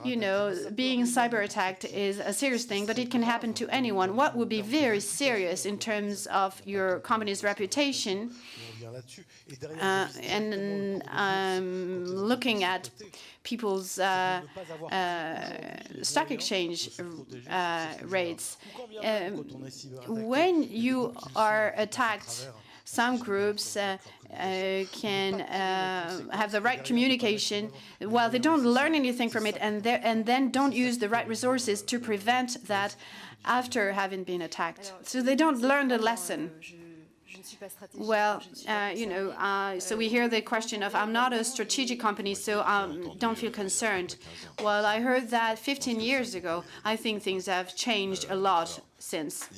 Speaker 1: you know, being cyber attacked is a serious thing, but it can happen to anyone. What would be very serious in terms of your company's reputation, and looking at people's stock exchange rates. When you are attacked, some groups can have the right communication while they don't learn anything from it, and then don't use the right resources to prevent that after having been attacked. So they don't learn the lesson. Well, you know, so we hear the question of, I'm not a strategic company, so don't feel concerned. Well, I heard that 15 years ago. I think things have changed a lot since.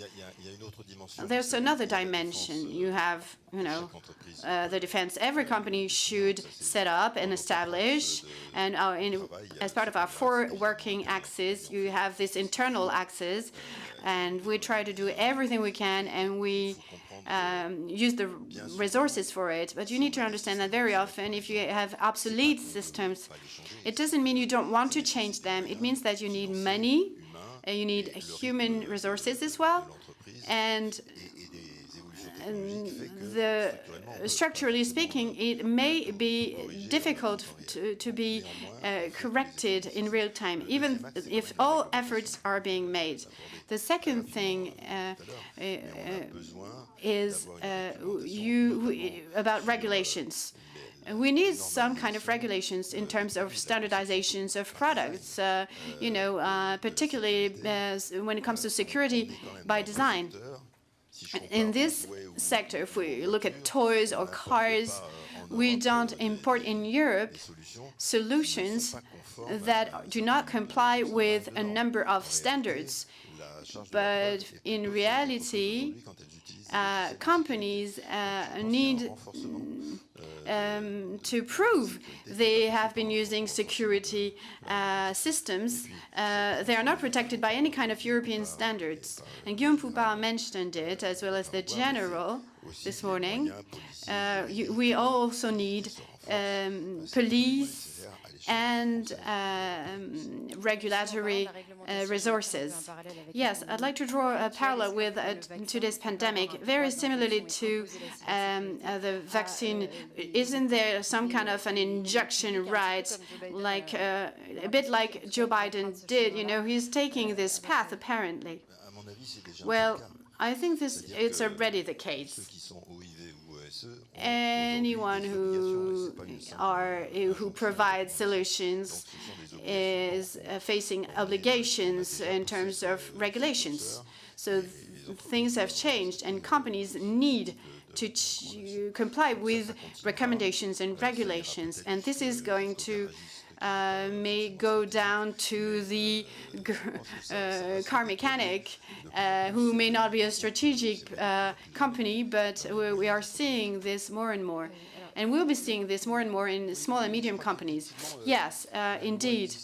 Speaker 1: There's another dimension. You have, you know, the defense. Every company should set up and establish, and as part of our 4 working axes, you have this internal axis, and we try to do everything we can, and we use the resources for it. But you need to understand that very often, if you have obsolete systems, it doesn't mean you don't want to change them. It means that you need money, you need human resources as well, and structurally speaking, it may be difficult to be corrected in real time, even if all efforts are being made. The second thing is about regulations. We need some kind of regulations in terms of standardizations of products, you know, particularly when it comes to security by design. In this sector, if we look at toys or cars, we don't import in Europe solutions that do not comply with a number of standards. But in reality, companies need to prove they have been using security systems. They are not protected by any kind of European standards. And Guillaume Poupard mentioned it, as well as the general this morning. We also need police and regulatory resources. Yes, I'd like to draw a parallel with today's pandemic, very similarly to the vaccine. Isn't there some kind of an injection right, like a bit like Joe Biden did? You know, he's taking this path apparently. Well, I think it's already the case. Anyone who provides solutions is facing obligations in terms of regulations. So things have changed, and companies need to comply with recommendations and regulations. And this is going to may go down to the car mechanic who may not be a strategic company, but we are seeing this more and more. And we'll be seeing this more and more in small and medium companies. Yes, indeed.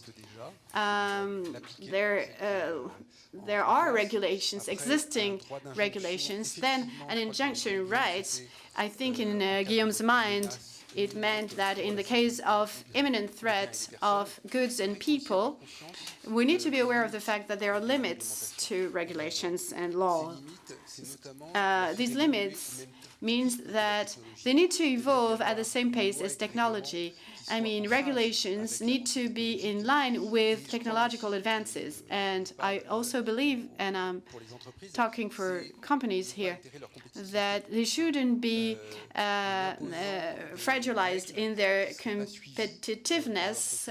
Speaker 1: there are regulations, existing regulations, then an injunction right, I think in Guillaume's mind, it meant that in the case of imminent threat of goods and people, we need to be aware of the fact that there are limits to regulations and law. These limits means that they need to evolve at the same pace as technology. I mean, regulations need to be in line with technological advances. And I also believe, and I'm talking for companies here, that they shouldn't be fragilized in their competitiveness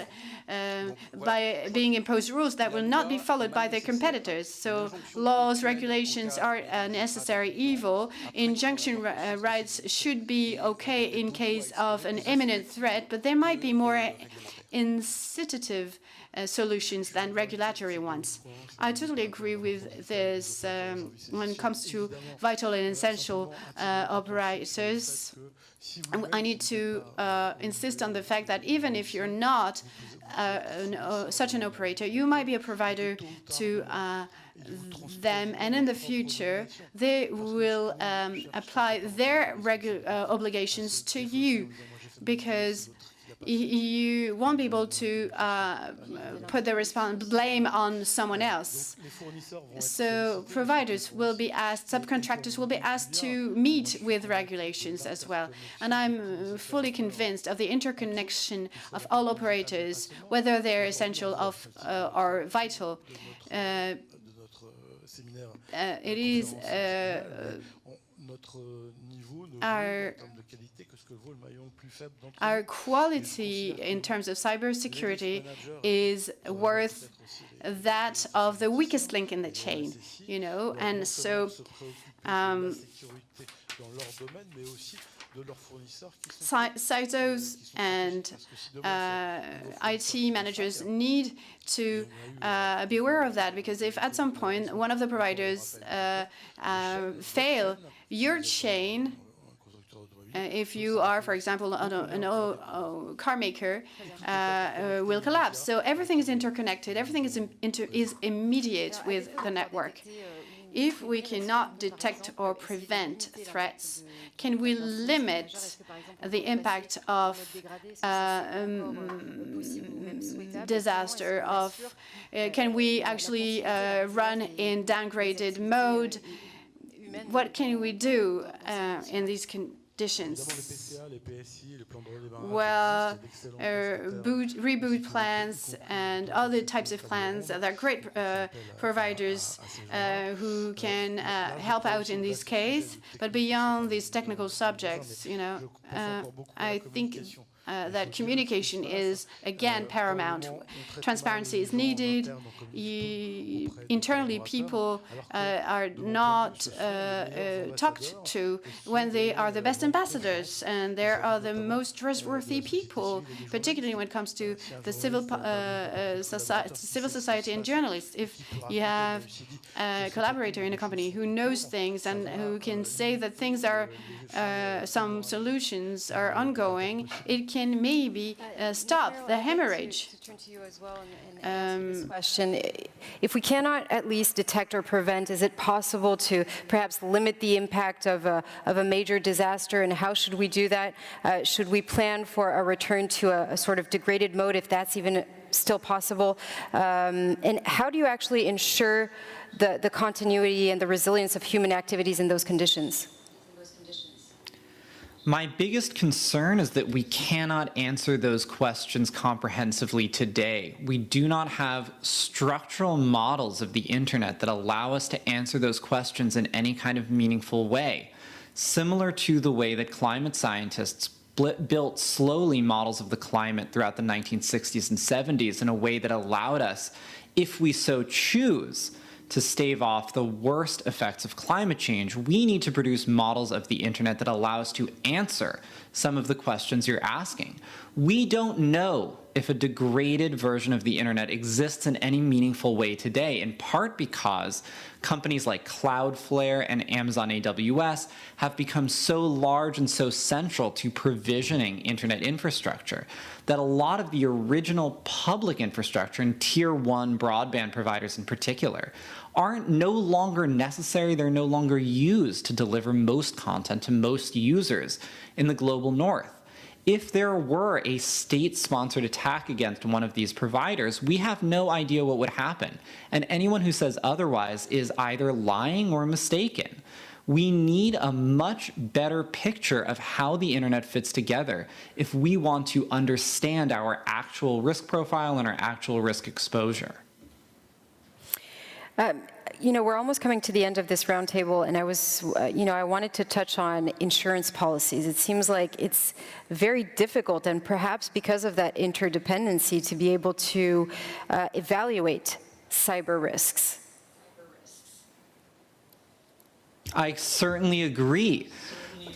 Speaker 1: by being imposed rules that will not be followed by their competitors. So laws, regulations are a necessary evil. Injunction rights should be okay in case of an imminent threat, but there might be more incitative solutions than regulatory ones. I totally agree with this when it comes to vital and essential operators. I need to insist on the fact that even if you're not such an operator, you might be a provider to them, and in the future they will apply their obligations to you, because you won't be able to put the blame on someone else. So providers will be asked, subcontractors will be asked to meet with regulations as well. And I'm fully convinced of the interconnection of all operators, whether they're essential or vital. It is our quality in terms of cybersecurity is worth that of the weakest link in the chain, you know, and so CISOs and IT managers need to be aware of that, because if at some point one of the providers fail, your chain, if you are, for example, a car maker, will collapse. So everything is interconnected. Everything is immediate with the network. If we cannot detect or prevent threats, can we limit the impact of disaster? Can we actually run in downgraded mode? What can we do in these conditions? Well, reboot plans and other types of plans that are great providers who can help out in this case. But beyond these technical subjects, you know, I think that communication is, again, paramount. Transparency is needed. Internally, people are not talked to when they are the best ambassadors, and they are the most trustworthy people, particularly when it comes to the civil society and journalists. If you have a collaborator in a company who knows things and who can say that things are, some solutions are ongoing, it can maybe stop the hemorrhage.
Speaker 4: To turn to you as well in this question, if we cannot at least detect or prevent, is it possible to perhaps limit the impact of a major disaster, and how should we do that? Should we plan for a return to a sort of degraded mode, if that's even still possible? And how do you actually ensure the continuity and the resilience of human activities in those conditions?
Speaker 5: My biggest concern is that we cannot answer those questions comprehensively today. We do not have structural models of the internet that allow us to answer those questions in any kind of meaningful way, similar to the way that climate scientists built slowly models of the climate throughout the 1960s and 70s in a way that allowed us, if we so choose, to stave off the worst effects of climate change. We need to produce models of the internet that allow us to answer some of the questions you're asking. We don't know if a degraded version of the internet exists in any meaningful way today, in part because companies like Cloudflare and Amazon AWS have become so large and so central to provisioning internet infrastructure that a lot of the original public infrastructure, and tier 1 broadband providers in particular, aren't no longer necessary, they're no longer used to deliver most content to most users in the global north. If there were a state-sponsored attack against one of these providers, we have no idea what would happen, and anyone who says otherwise is either lying or mistaken. We need a much better picture of how the internet fits together if we want to understand our actual risk profile and our actual risk exposure.
Speaker 4: You know, we're almost coming to the end of this roundtable, and I wanted to touch on insurance policies. It seems like it's very difficult, and perhaps because of that interdependency, to be able to evaluate cyber risks.
Speaker 5: I certainly agree.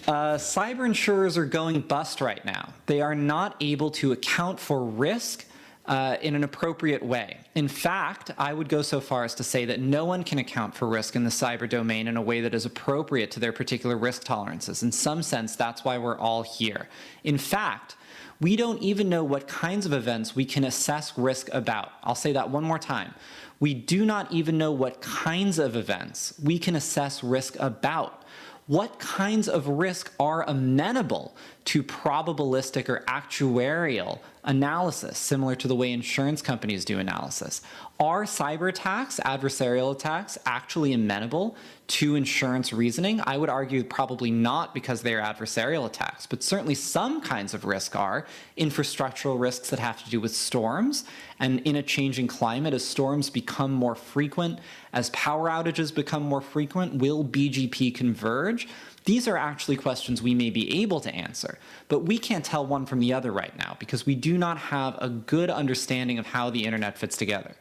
Speaker 5: Cyber insurers are going bust right now. They are not able to account for risk in an appropriate way. In fact, I would go so far as to say that no one can account for risk in the cyber domain in a way that is appropriate to their particular risk tolerances. In some sense, that's why we're all here. In fact, we don't even know what kinds of events we can assess risk about. I'll say that one more time. We do not even know what kinds of events we can assess risk about. What kinds of risk are amenable to probabilistic or actuarial analysis, similar to the way insurance companies do analysis? Are cyber attacks, adversarial attacks, actually amenable to insurance reasoning? I would argue probably not, because they are adversarial attacks, but certainly some kinds of risk are. Infrastructural risks that have to do with storms, and in a changing climate, as storms become more frequent, as power outages become more frequent, will BGP converge? These are actually questions we may be able to answer, but we can't tell one from the other right now because we do not have a good understanding of how the internet fits together.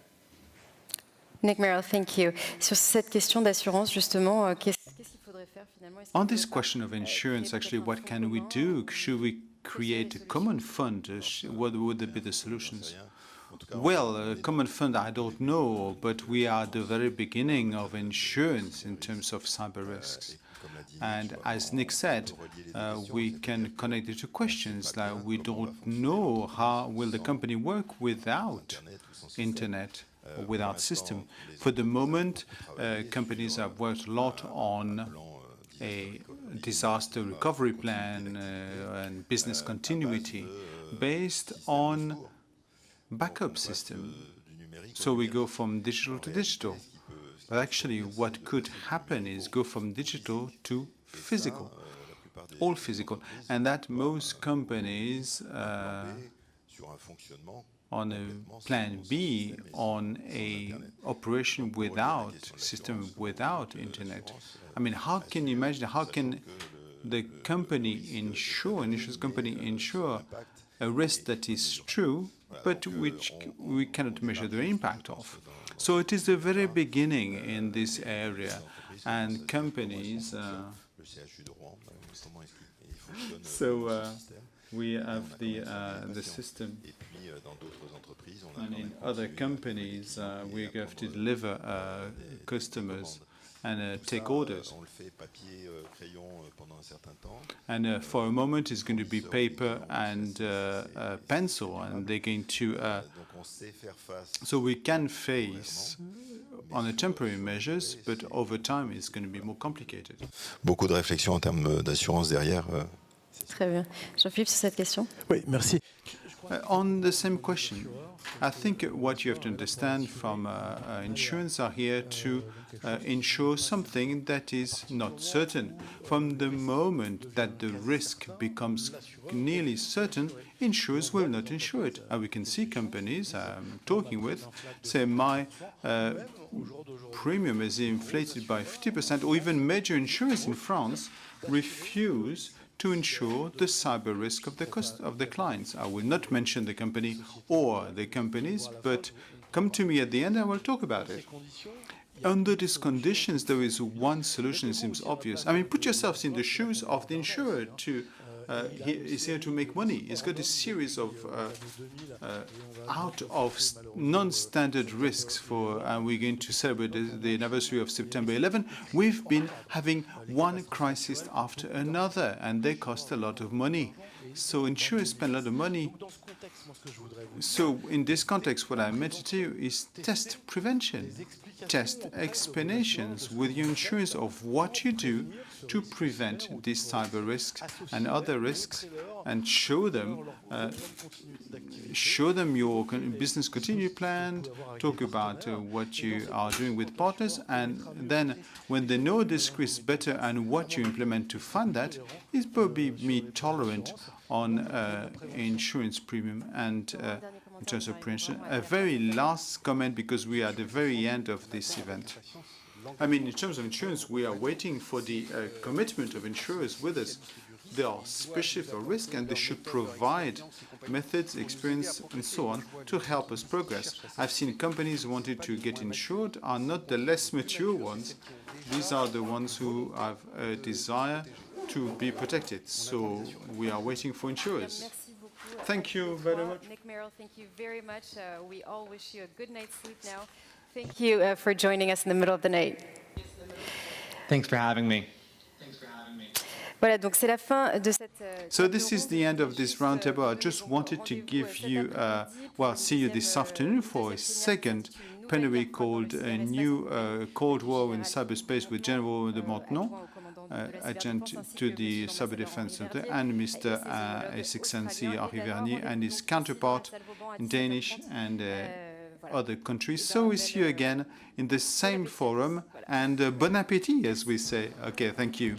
Speaker 4: Nick Merrill, thank you. Sur cette question d'assurance, justement, qu'est-ce qu'il faudrait faire finalement?
Speaker 3: On this question of insurance, actually, what can we do? Should we create a common fund? What would be the solutions? Well, a common fund, I don't know, but we are at the very beginning of insurance in terms of cyber risks. And as Nick said, we can connect it to questions like we don't know how will the company work without internet or without system. For the moment, companies have worked a lot on a disaster recovery plan and business continuity based on backup system. So we go from digital to digital. But actually, what could happen is go from digital to physical, all physical, and that most companies on a plan B, on a operation without system, without internet. I mean, how can you imagine, how can the company insurance company insure a risk that is true, but which we cannot measure the impact of? So it is the very beginning in this area, and companies. We have the system, and in other companies we have to deliver customers and take orders. And for a moment, it's going to be paper and pencil, and they're going to. So we can face on a temporary measures, but over time, it's going to be more complicated.
Speaker 16: Beaucoup de réflexions en termes d'assurance derrière.
Speaker 4: Très bien. Jean-Philippe, sur cette question?
Speaker 2: Oui, merci.
Speaker 3: On the same question, I think what you have to understand from insurance are here to insure something that is not certain. From the moment that the risk becomes nearly certain, insurers will not insure it. And we can see companies I'm talking with say my premium is inflated by 50%, or even major insurers in France refuse to insure the cyber risk of the clients. I will not mention the company or the companies, but come to me at the end, I will talk about it. Under these conditions, there is one solution that seems obvious. I mean, put yourselves in the shoes of the insurer to he is here to make money. He's got a series of non-standard risks for, and we're going to celebrate the anniversary of September 11. We've been having one crisis after another, and they cost a lot of money. So insurers spend a lot of money. So in this context, what I meant to do is test prevention, test explanations with your insurers of what you do to prevent these cyber risks and other risks, and show them your business continuity plan, talk about what you are doing with partners, and then when they know this risk better and what you implement to fund that, is probably be tolerant on insurance premium and in terms of prevention. A very last comment, because we are at the very end of this event. I mean, in terms of insurance, we are waiting for the commitment of insurers with us. They are specific for risk, and they should provide methods, experience, and so on to help us progress. I've seen companies who wanted to get insured are not the less mature ones. These are the ones who have a desire to be protected. So we are waiting for insurers. Thank you very much.
Speaker 4: Nick Merrill, thank you very much. We all wish you a good night's sleep now. Thank you for joining us in the middle of the night.
Speaker 5: Thanks for having me.
Speaker 4: Voilà, donc c'est la fin de cette.
Speaker 3: So this is the end of this roundtable. I just wanted to give you, see you this afternoon for a second plenary called A New Cold War in Cyberspace with General de Maintenon, adjunct to the Cyber Defense Center, and Mr. His Excellency Henri Vernier and his counterpart in Danish and other countries. So we see you again in the same forum, and bon appétit, as we say. Okay, thank you.